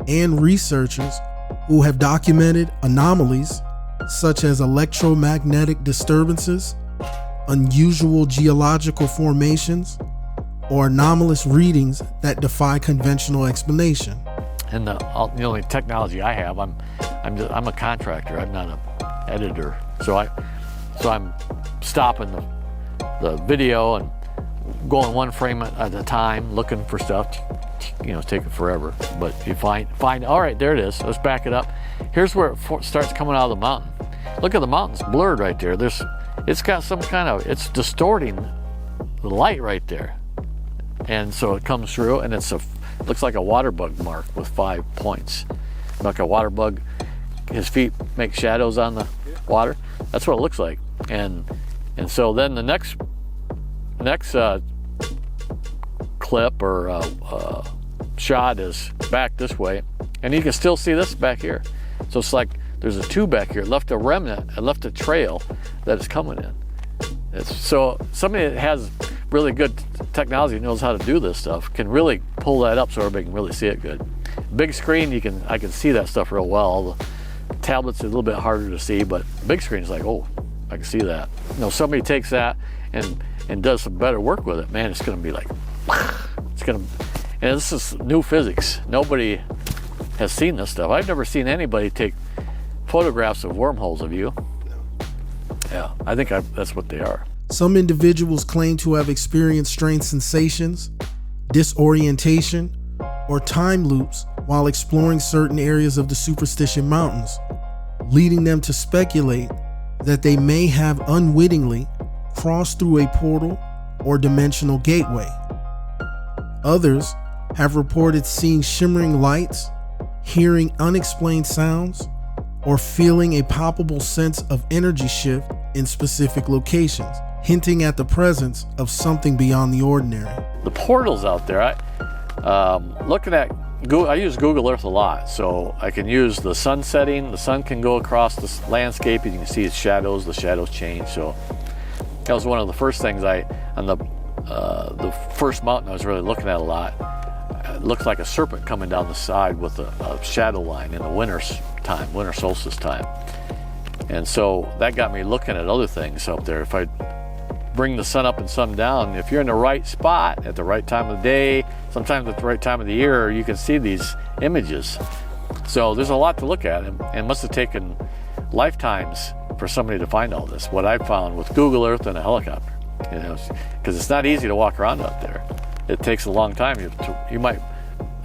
and researchers who have documented anomalies such as electromagnetic disturbances, unusual geological formations, or anomalous readings that defy conventional explanation. And the only technology I have, I'm a contractor. I'm not an editor, so I'm stopping the video and going one frame at a time, looking for stuff. You know, it's taking forever, but you find. All right, there it is. Let's back it up. Here's where it starts coming out of the mountain. Look at the mountains blurred right there. It's got some kind of, it's distorting the light right there, and so it comes through, and looks like a water bug mark with 5 points. Like a water bug, his feet make shadows on the water. That's what it looks like. And so then the next clip or shot is back this way, and you can still see this back here. So it's like there's a tube back here. It left a remnant, it left a trail that is coming in. So somebody that has really good technology, knows how to do this stuff, can really pull that up so everybody can really see it good. Big screen, I can see that stuff real well. The tablet's a little bit harder to see, but big screen is like, oh, I can see that. You know, somebody takes that and does some better work with it, man, it's gonna be like, and this is new physics. Nobody has seen this stuff. I've never seen anybody take photographs of wormholes of you. Yeah, I think that's what they are. Some individuals claim to have experienced strange sensations, disorientation, or time loops while exploring certain areas of the Superstition Mountains, leading them to speculate that they may have unwittingly crossed through a portal or dimensional gateway. Others have reported seeing shimmering lights, hearing unexplained sounds, or feeling a palpable sense of energy shift in specific locations, hinting at the presence of something beyond the ordinary. The portals out there, looking at Google, I use Google Earth a lot, so I can use the sun setting. The sun can go across the landscape, and you can see its shadows. The shadows change. So that was one of the first things on the first mountain I was really looking at a lot. It looked like a serpent coming down the side with a shadow line in the winter solstice time. And so that got me looking at other things up there. If I bring the sun up and sun down, if you're in the right spot at the right time of the day, sometimes at the right time of the year, you can see these images. So there's a lot to look at, and it must have taken lifetimes for somebody to find all this. What I found with Google Earth and a helicopter, you know, because it's not easy to walk around out there. It takes a long time. You might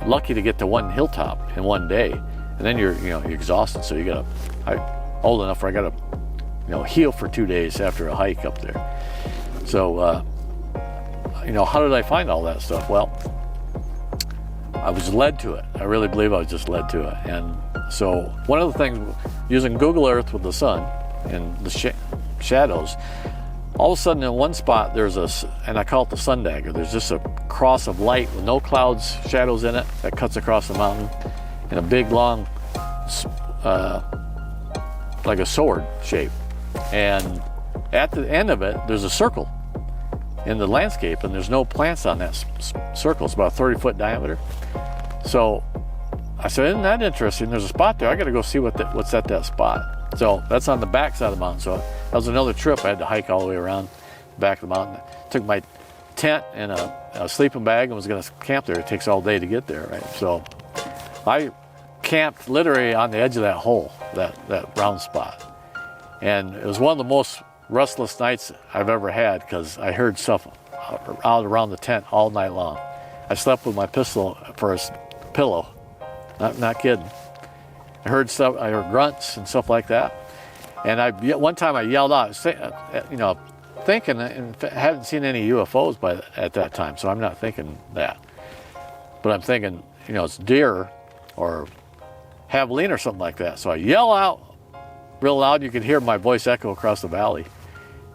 be lucky to get to one hilltop in one day, and then you're exhausted. So I'm old enough where I gotta heal for 2 days after a hike up there. So how did I find all that stuff? Well, I was led to it. I really believe I was just led to it. And so one of the things, using Google Earth with the sun and the shadows, all of a sudden in one spot there's and I call it the sun dagger, there's just a cross of light with no clouds, shadows in it, that cuts across the mountain in a big long, like a sword shape. And at the end of it, there's a circle in the landscape, and there's no plants on that circle. It's about a 30-foot diameter. So I said, isn't that interesting? There's a spot there. I got to go see what's at that spot. So that's on the back side of the mountain. So that was another trip. I had to hike all the way around the back of the mountain. I took my tent and a sleeping bag and was going to camp there. It takes all day to get there, right? So I camped literally on the edge of that hole, that round spot. And it was one of the most restless nights I've ever had, because I heard stuff out around the tent all night long. I slept with my pistol for a pillow, not kidding. I heard stuff, I heard grunts and stuff like that. And one time I yelled out, thinking, and hadn't seen any UFOs at that time, so I'm not thinking that. But I'm thinking, you know, it's deer or javelin or something like that. So I yell out real loud. You could hear my voice echo across the valley.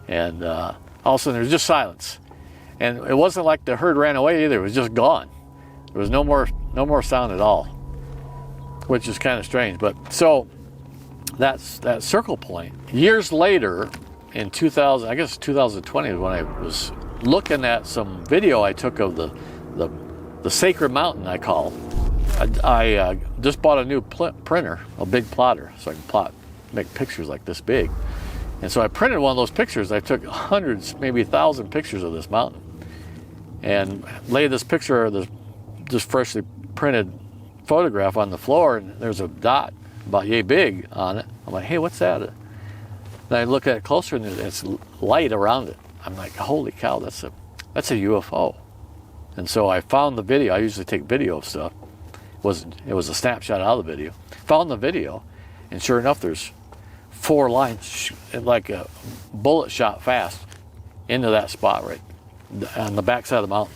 And all of a sudden there's just silence. And it wasn't like the herd ran away either. It was just gone. There was no more sound at all, which is kind of strange. But so that's that circle point. Years later, in 2000, I guess 2020 is when I was looking at some video I took of the sacred mountain, I call. I just bought a new printer, a big plotter, so I can make pictures like this big. And so I printed one of those pictures. I took hundreds, maybe 1,000 pictures of this mountain, and laid this picture of this just freshly printed photograph on the floor, and there's a dot about yay big on it. I'm like, hey, what's that? And I look at it closer, and it's light around it. I'm like, holy cow, that's a UFO. And so I found the video. I usually take video of stuff. It was a snapshot out of the video. Found the video, and sure enough, there's 4 lines, like a bullet shot fast, into that spot right on the backside of the mountain.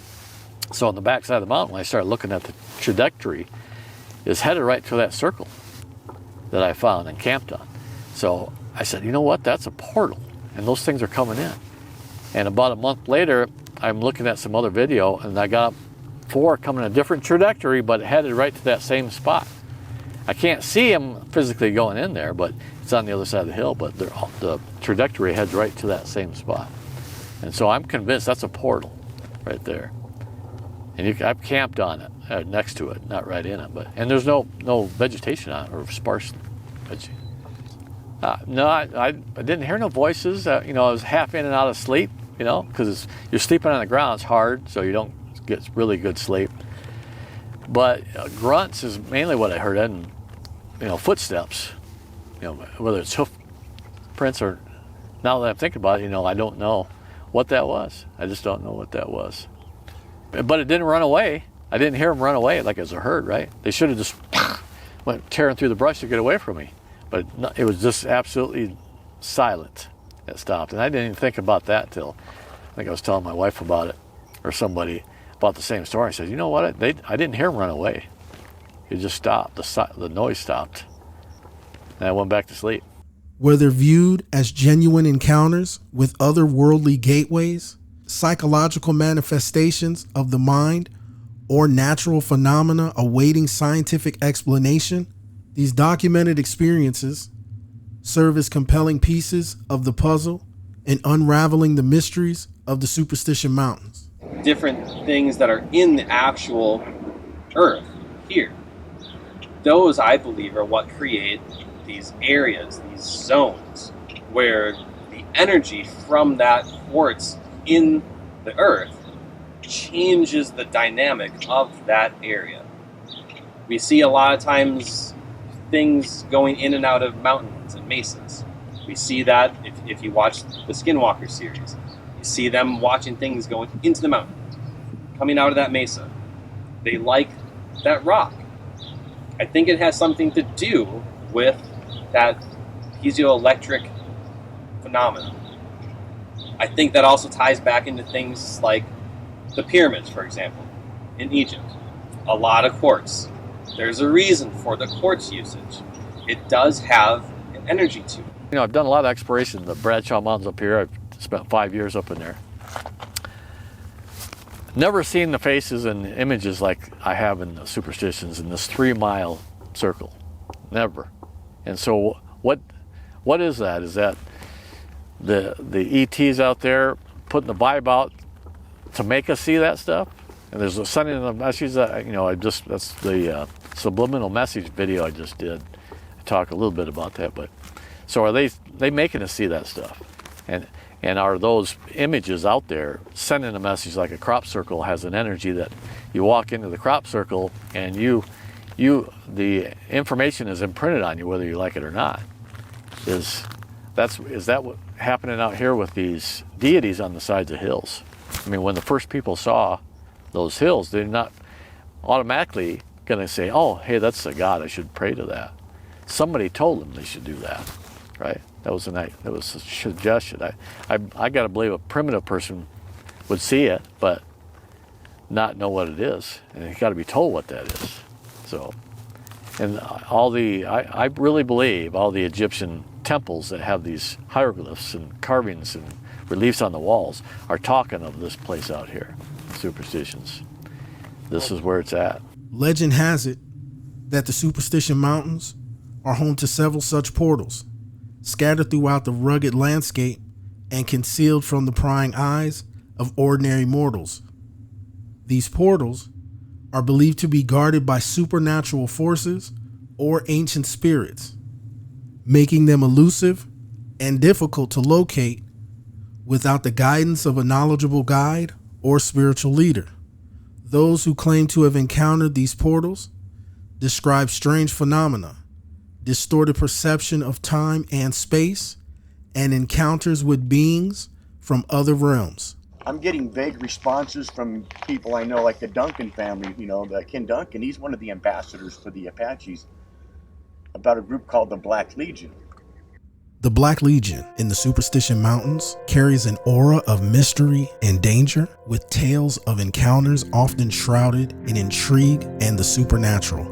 So on the backside of the mountain, when I started looking at the trajectory, is headed right to that circle that I found and camped on. So I said, you know what? That's a portal, and those things are coming in. And about a month later, I'm looking at some other video, and I got 4 coming in a different trajectory, but headed right to that same spot. I can't see them physically going in there, but it's on the other side of the hill, but the trajectory heads right to that same spot. And so I'm convinced that's a portal right there. And I've camped on it, next to it, not right in it, and there's no vegetation on it, or sparse vegetation. No, I didn't hear no voices. I was half in and out of sleep, because you're sleeping on the ground. It's hard, so you don't get really good sleep. But grunts is mainly what I heard, and footsteps. Whether it's hoof prints or, now that I'm thinking about it, I don't know what that was. I just don't know what that was. But it didn't run away. I didn't hear them run away like as a herd, right? They should have just went tearing through the brush to get away from me. But it was just absolutely silent. It stopped. And I didn't even think about that till, I think I was telling my wife about it, or somebody about the same story. I said, you know what? I didn't hear them run away. It just stopped. The noise stopped. And I went back to sleep. Whether viewed as genuine encounters with otherworldly gateways, psychological manifestations of the mind, or natural phenomena awaiting scientific explanation, these documented experiences serve as compelling pieces of the puzzle in unraveling the mysteries of the Superstition Mountains. Different things that are in the actual earth here. Those, I believe, are what create these areas, these zones, where the energy from that quartz in the earth changes the dynamic of that area. We see a lot of times things going in and out of mountains and mesas. We see that if you watch the Skinwalker series. You see them watching things going into the mountain, coming out of that mesa. They like that rock. I think it has something to do with that piezoelectric phenomenon. I think that also ties back into things like the pyramids, for example, in Egypt. A lot of quartz. There's a reason for the quartz usage. It does have an energy to it. I've done a lot of exploration in the Bradshaw Mountains up here. I've spent 5 years up in there. Never seen the faces and images like I have in the Superstitions in this 3-mile circle. Never. And so what is that? Is that the ETs out there putting the vibe out to make us see that stuff? And there's a sending the message that, that's the subliminal message video I just did. I talk a little bit about that, but so are they making us see that stuff? And are those images out there sending a message like a crop circle has an energy that you walk into the crop circle and the information is imprinted on you whether you like it or not. Is that what happening out here with these deities on the sides of hills? I mean, when the first people saw those hills, they're not automatically going to say, oh, hey, that's a god, I should pray to that. Somebody told them they should do that. right? That was a suggestion. I got to believe a primitive person would see it, but not know what it is, and you got to be told what that is. So, and I really believe all the Egyptian temples that have these hieroglyphs and carvings and reliefs on the walls are talking of this place out here, superstitions. This is where it's at. Legend has it that the Superstition Mountains are home to several such portals, scattered throughout the rugged landscape and concealed from the prying eyes of ordinary mortals. These portals are believed to be guarded by supernatural forces or ancient spirits, making them elusive and difficult to locate without the guidance of a knowledgeable guide or spiritual leader. Those who claim to have encountered these portals describe strange phenomena, distorted perception of time and space, and encounters with beings from other realms. I'm getting vague responses from people I know, like the Duncan family, the Ken Duncan. He's one of the ambassadors for the Apaches, about a group called the Black Legion. The Black Legion in the Superstition Mountains carries an aura of mystery and danger, with tales of encounters often shrouded in intrigue and the supernatural.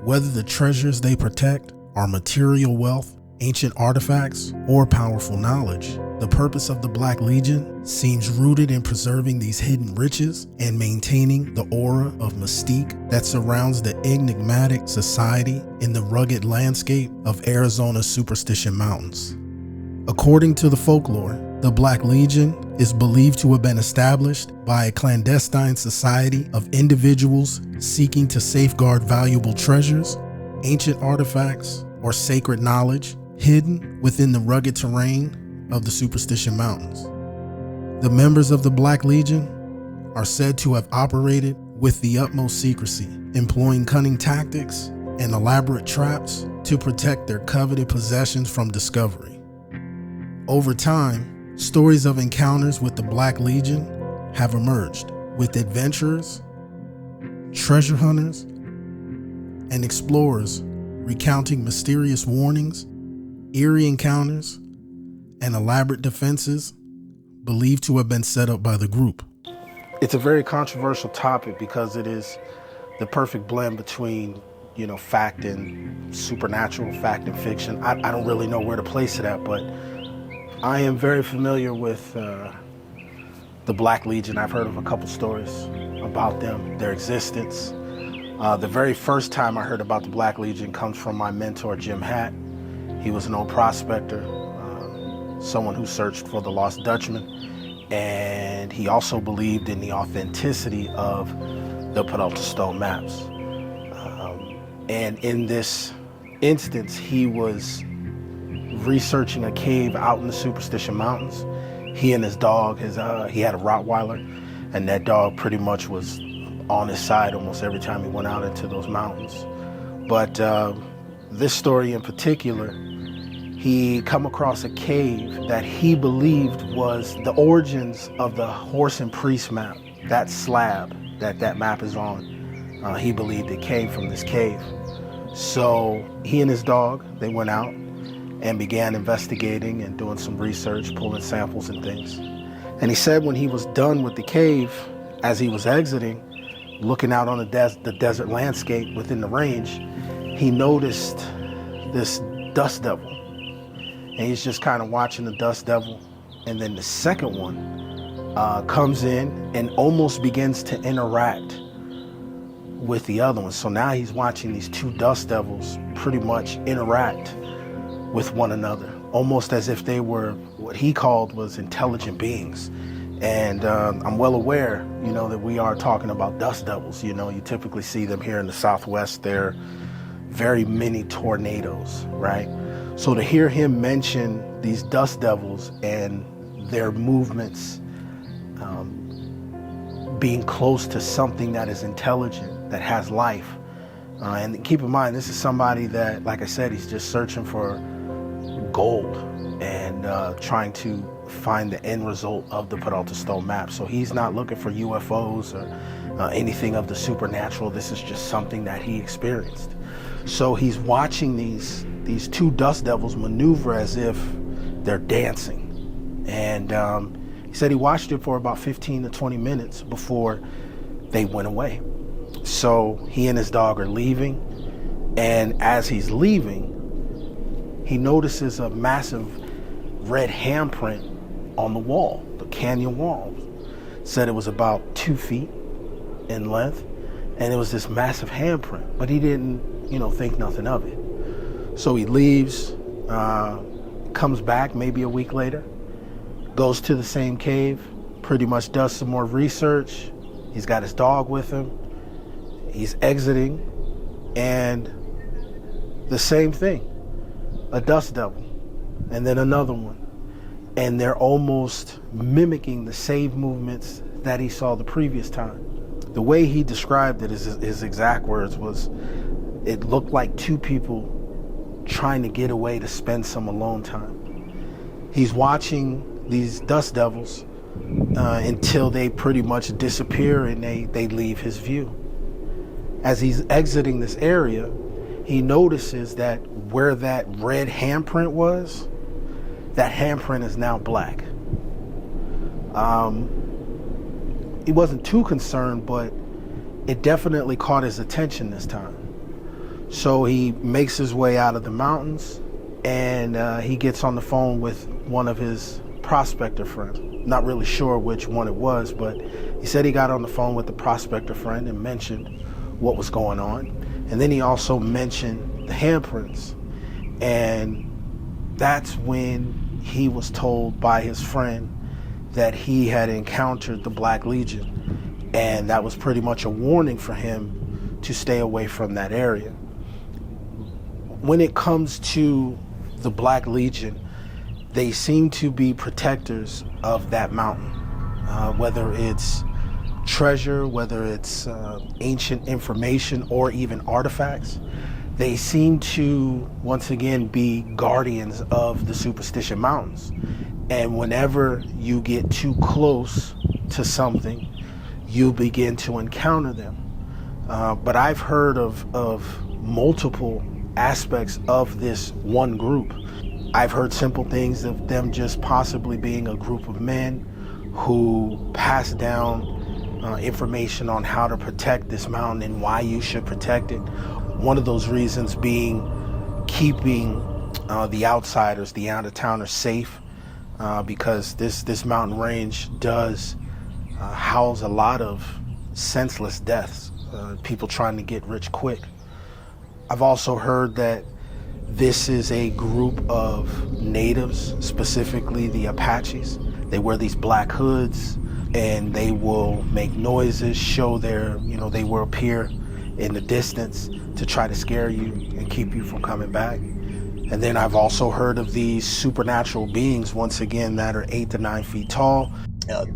Whether the treasures they protect are material wealth, ancient artifacts, or powerful knowledge, the purpose of the Black Legion seems rooted in preserving these hidden riches and maintaining the aura of mystique that surrounds the enigmatic society in the rugged landscape of Arizona's Superstition Mountains. According to the folklore, the Black Legion is believed to have been established by a clandestine society of individuals seeking to safeguard valuable treasures, ancient artifacts, or sacred knowledge hidden within the rugged terrain of the Superstition Mountains. The members of the Black Legion are said to have operated with the utmost secrecy, employing cunning tactics and elaborate traps to protect their coveted possessions from discovery. Over time, stories of encounters with the Black Legion have emerged, with adventurers, treasure hunters, and explorers recounting mysterious warnings, eerie encounters, and elaborate defenses believed to have been set up by the group. It's a very controversial topic because it is the perfect blend between, fact and supernatural, fact and fiction. I don't really know where to place it at, but I am very familiar with the Black Legion. I've heard of a couple stories about them, their existence. The very first time I heard about the Black Legion comes from my mentor, Jim Hatt. He was an old prospector, someone who searched for the lost Dutchman, and he also believed in the authenticity of the Peralta Stone maps. And in this instance, he was researching a cave out in the Superstition Mountains. He and his dog, he had a Rottweiler, and that dog pretty much was on his side almost every time he went out into those mountains. But this story in particular, he come across a cave that he believed was the origins of the Horse and Priest map. That slab that map is on, he believed it came from this cave. So he and his dog, they went out and began investigating and doing some research, pulling samples and things. And he said when he was done with the cave, as he was exiting, looking out on the desert landscape within the range, he noticed this dust devil. And he's just kind of watching the dust devil. And then the second one comes in and almost begins to interact with the other one. So now he's watching these two dust devils pretty much interact with one another, almost as if they were what he called was intelligent beings. And I'm well aware, that we are talking about dust devils. You typically see them here in the Southwest. They're very many tornadoes, right? So to hear him mention these dust devils and their movements being close to something that is intelligent, that has life. And keep in mind, this is somebody that, like I said, he's just searching for gold and trying to find the end result of the Peralta Stone map. So he's not looking for UFOs or anything of the supernatural. This is just something that he experienced. So he's watching these these two dust devils maneuver as if they're dancing. And he said he watched it for about 15 to 20 minutes before they went away. So he and his dog are leaving, and as he's leaving, he notices a massive red handprint on the wall, the canyon wall. Said it was about 2 feet in length, and it was this massive handprint, but he didn't, think nothing of it. So he leaves, comes back maybe a week later, goes to the same cave, pretty much does some more research. He's got his dog with him. He's exiting, and the same thing, a dust devil, and then another one. And they're almost mimicking the same movements that he saw the previous time. The way he described it, his exact words was, it looked like two people trying to get away to spend some alone time. He's watching these dust devils until they pretty much disappear and they leave his view. As he's exiting this area, he notices that where that red handprint was, that handprint is now black. He wasn't too concerned, but it definitely caught his attention this time. So he makes his way out of the mountains, and he gets on the phone with one of his prospector friends. Not really sure which one it was, but he said he got on the phone with the prospector friend and mentioned what was going on. And then he also mentioned the handprints. And that's when he was told by his friend that he had encountered the Black Legion. And that was pretty much a warning for him to stay away from that area. When it comes to the Black Legion, they seem to be protectors of that mountain, whether it's treasure, whether it's ancient information, or even artifacts. They seem to, once again, be guardians of the Superstition Mountains. And whenever you get too close to something, you begin to encounter them. But I've heard of multiple aspects of this one group. I've heard simple things of them just possibly being a group of men who pass down information on how to protect this mountain and why you should protect it. One of those reasons being keeping the outsiders, the out-of-towners safe, because this mountain range does house a lot of senseless deaths, people trying to get rich quick. I've also heard that this is a group of natives, specifically the Apaches. They wear these black hoods, and they will make noises, show their, they will appear in the distance to try to scare you and keep you from coming back. And then I've also heard of these supernatural beings, once again, that are 8 to 9 feet tall.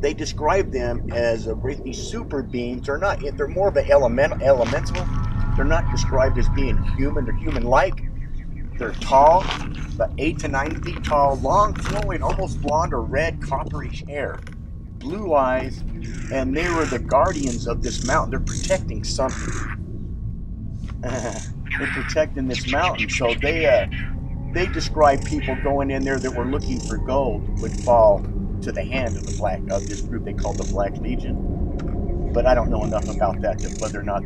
They describe them as these super beings. They're more of an elemental. They're not described as being human. They're human-like. They're tall, about 8 to 9 feet tall, long, flowing, almost blonde or red, copperish hair, blue eyes, and they were the guardians of this mountain. They're protecting something. They're protecting this mountain. So they describe people going in there that were looking for gold would fall to the hand of this group they call the Black Legion. But I don't know enough about that, whether or not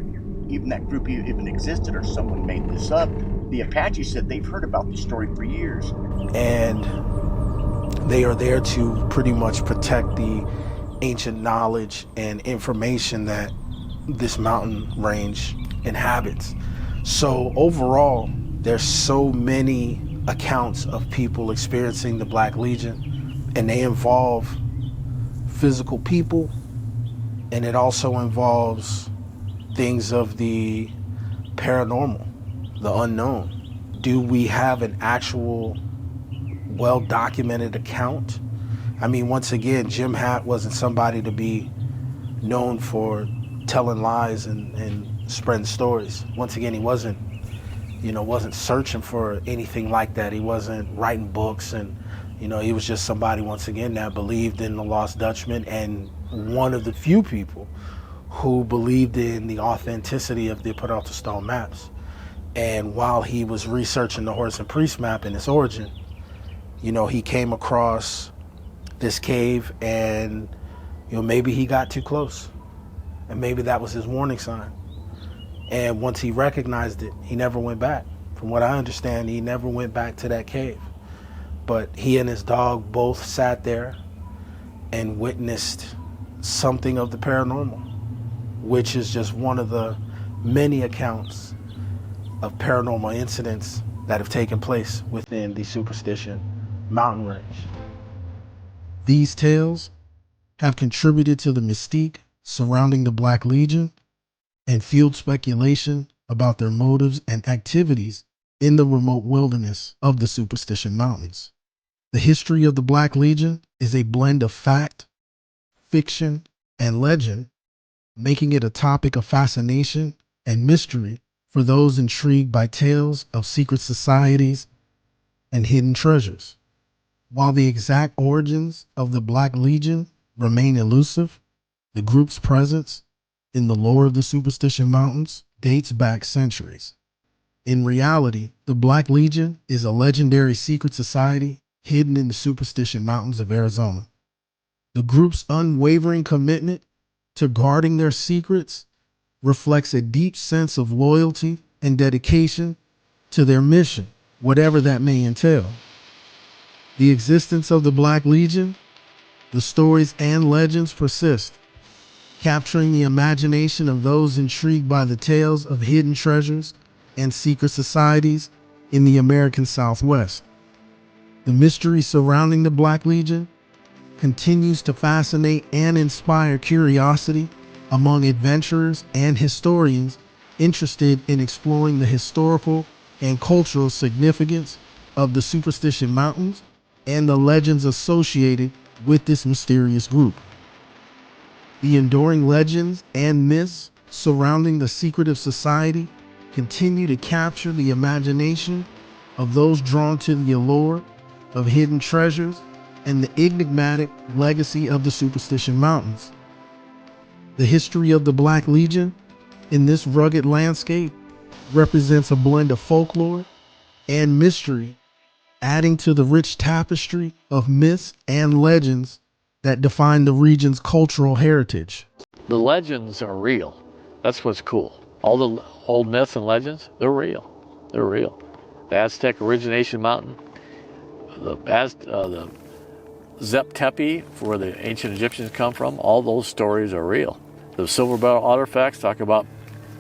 even that group even existed or someone made this up. The Apache said they've heard about this story for years. And they are there to pretty much protect the ancient knowledge and information that this mountain range inhabits. So overall, there's so many accounts of people experiencing the Black Legion, and they involve physical people, and it also involves things of the paranormal, the unknown. Do we have an actual well-documented account? I mean, once again, Jim Hatt wasn't somebody to be known for telling lies and spreading stories. Once again, he wasn't searching for anything like that. He wasn't writing books, and he was just somebody, once again, that believed in the Lost Dutchman, and one of the few people who believed in the authenticity of the Peralta Stone maps. And while he was researching the horse and priest map and its origin, he came across this cave, and maybe he got too close, and maybe that was his warning sign. And once he recognized it, he never went back. From what I understand, he never went back to that cave. But he and his dog both sat there and witnessed something of the paranormal, which is just one of the many accounts of paranormal incidents that have taken place within the Superstition mountain range. These tales have contributed to the mystique surrounding the Black Legion and fueled speculation about their motives and activities in the remote wilderness of the Superstition Mountains. The history of the Black Legion is a blend of fact, fiction, and legend, making it a topic of fascination and mystery for those intrigued by tales of secret societies and hidden treasures. While the exact origins of the Black Legion remain elusive, the group's presence in the lore of the Superstition Mountains dates back centuries. In reality, the Black Legion is a legendary secret society hidden in the Superstition Mountains of Arizona. The group's unwavering commitment to guarding their secrets reflects a deep sense of loyalty and dedication to their mission, whatever that may entail. The existence of the Black Legion, the stories and legends persist, capturing the imagination of those intrigued by the tales of hidden treasures and secret societies in the American Southwest. The mystery surrounding the Black Legion continues to fascinate and inspire curiosity among adventurers and historians interested in exploring the historical and cultural significance of the Superstition Mountains and the legends associated with this mysterious group. The enduring legends and myths surrounding the secretive society continue to capture the imagination of those drawn to the allure of hidden treasures and the enigmatic legacy of the Superstition Mountains. The history of the Black Legion in this rugged landscape represents a blend of folklore and mystery, adding to the rich tapestry of myths and legends that define the region's cultural heritage. The legends are real. That's what's cool. All the old myths and legends, they're real. They're real. The Aztec Origination Mountain, the Zep Tepe, where the ancient Egyptians come from, all those stories are real. The Silver Bell artifacts talk about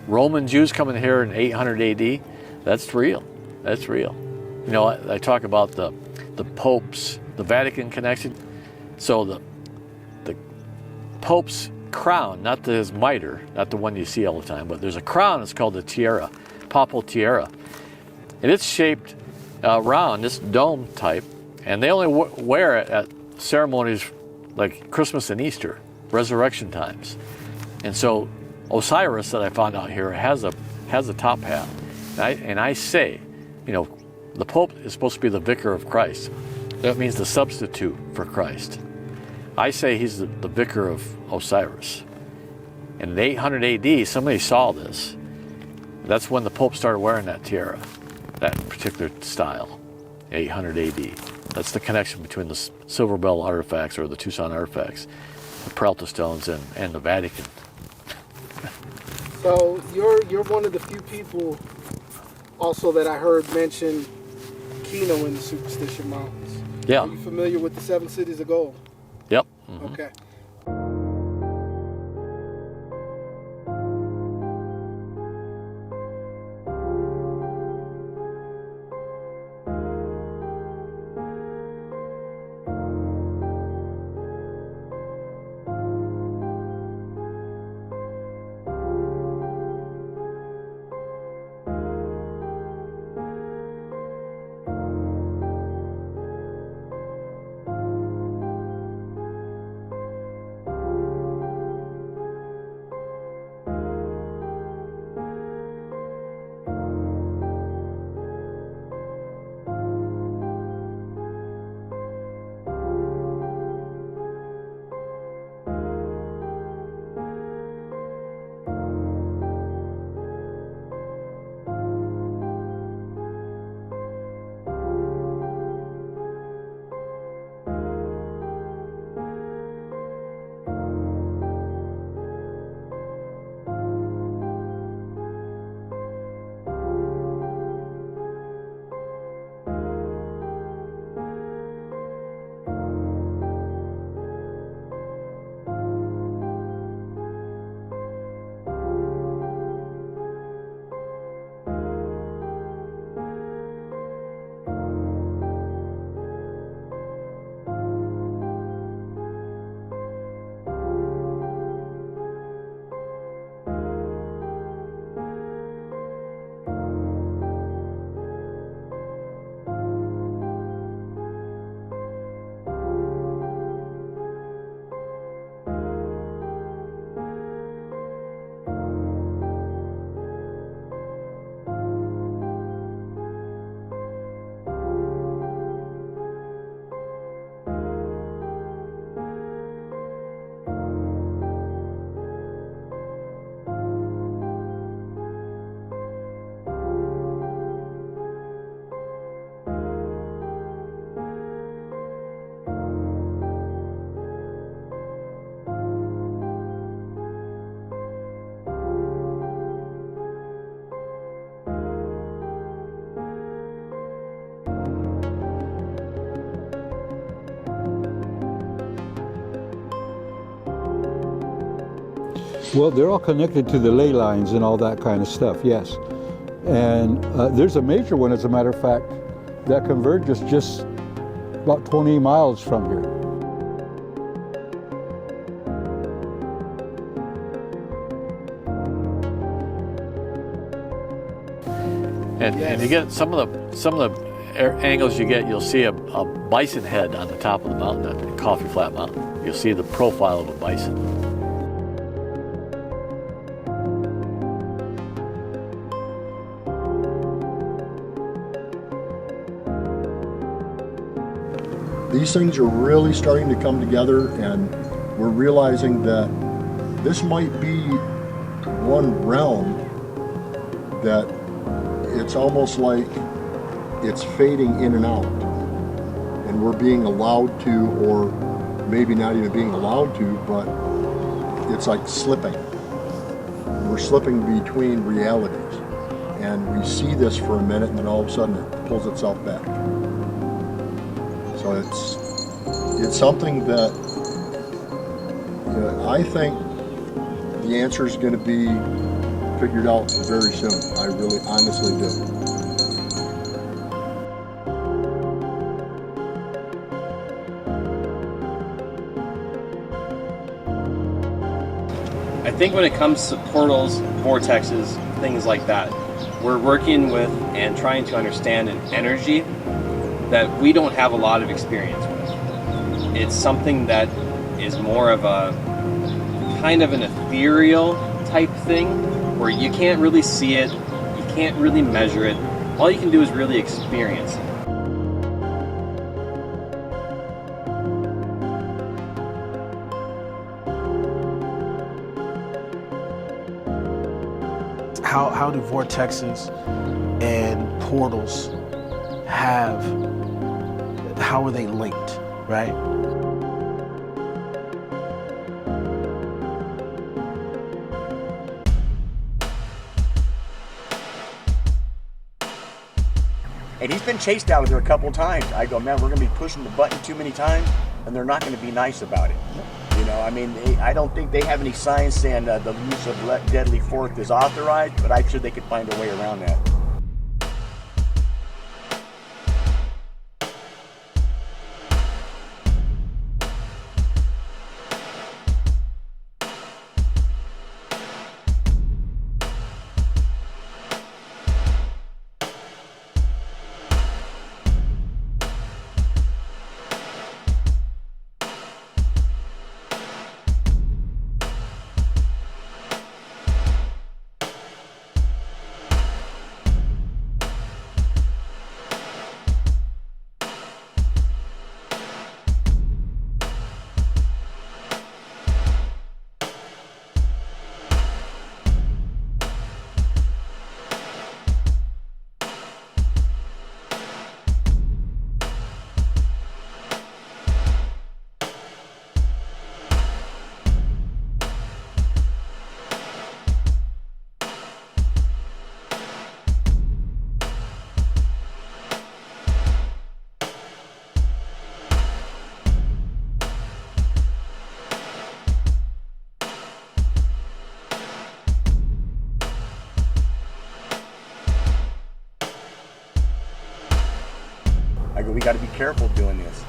Roman Jews coming here in 800 AD. That's real. That's real. I talk about the popes, the Vatican connection. So the Pope's crown, not his mitre, not the one you see all the time, but there's a crown, it's called the tiara, papal tiara. And it's shaped round, this dome type, and they only wear it at ceremonies like Christmas and Easter, resurrection times. And so Osiris, that I found out here, has a top hat. And I say, the Pope is supposed to be the vicar of Christ. That means the substitute for Christ. I say he's the vicar of Osiris. And in 800 AD, somebody saw this. That's when the Pope started wearing that tiara, that particular style, 800 AD. That's the connection between the Silver Bell artifacts, or the Tucson artifacts, the Peralta stones, and the Vatican. So you're one of the few people also that I heard mention Keno in the Superstition Mountains. Yeah. Are you familiar with the 7 Cities of Gold? Yep. Mm-hmm. Okay. Well, they're all connected to the ley lines and all that kind of stuff, yes. And there's a major one, as a matter of fact, that converges just about 20 miles from here. And you get some of the angles you get, you'll see a bison head on the top of the mountain, at the Coffee Flat Mountain. You'll see the profile of a bison. These things are really starting to come together, and we're realizing that this might be one realm that it's almost like it's fading in and out, and we're being allowed to, or maybe not even being allowed to, but it's like slipping. We're slipping between realities, and we see this for a minute, and then all of a sudden it pulls itself back. So it's something that, you know, I think the answer is going to be figured out very soon. I really honestly do. I think when it comes to portals, vortexes, things like that, we're working with and trying to understand an energy that we don't have a lot of experience with. It's something that is more of a kind of an ethereal type thing where you can't really see it, you can't really measure it. All you can do is really experience it. How do vortexes and portals how are they linked, right? And he's been chased out of there a couple times. I go, man, we're going to be pushing the button too many times, and they're not going to be nice about it. You know, I mean, I don't think they have any signs saying the use of deadly force is authorized, but I'm sure they could find a way around that. I go, we got to be careful doing this.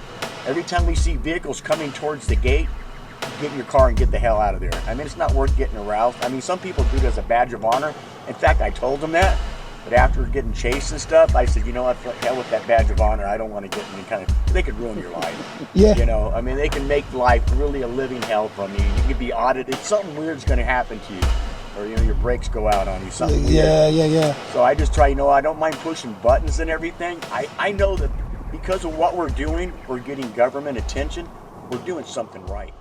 Every time we see vehicles coming towards the gate, get in your car and get the hell out of there. I mean, it's not worth getting aroused. I mean, some people do it as a badge of honor. In fact, I told them that. But after getting chased and stuff, I said, you know what, hell with that badge of honor. I don't want to get any kind of, they could ruin your life. Yeah. You know, I mean, they can make life really a living hell from you. You could be audited. Something weird's going to happen to you. Or, you know, your brakes go out on you. Something weird. Yeah. So I just try, you know, I don't mind pushing buttons and everything. I know that because of what we're doing, we're getting government attention. We're doing something right.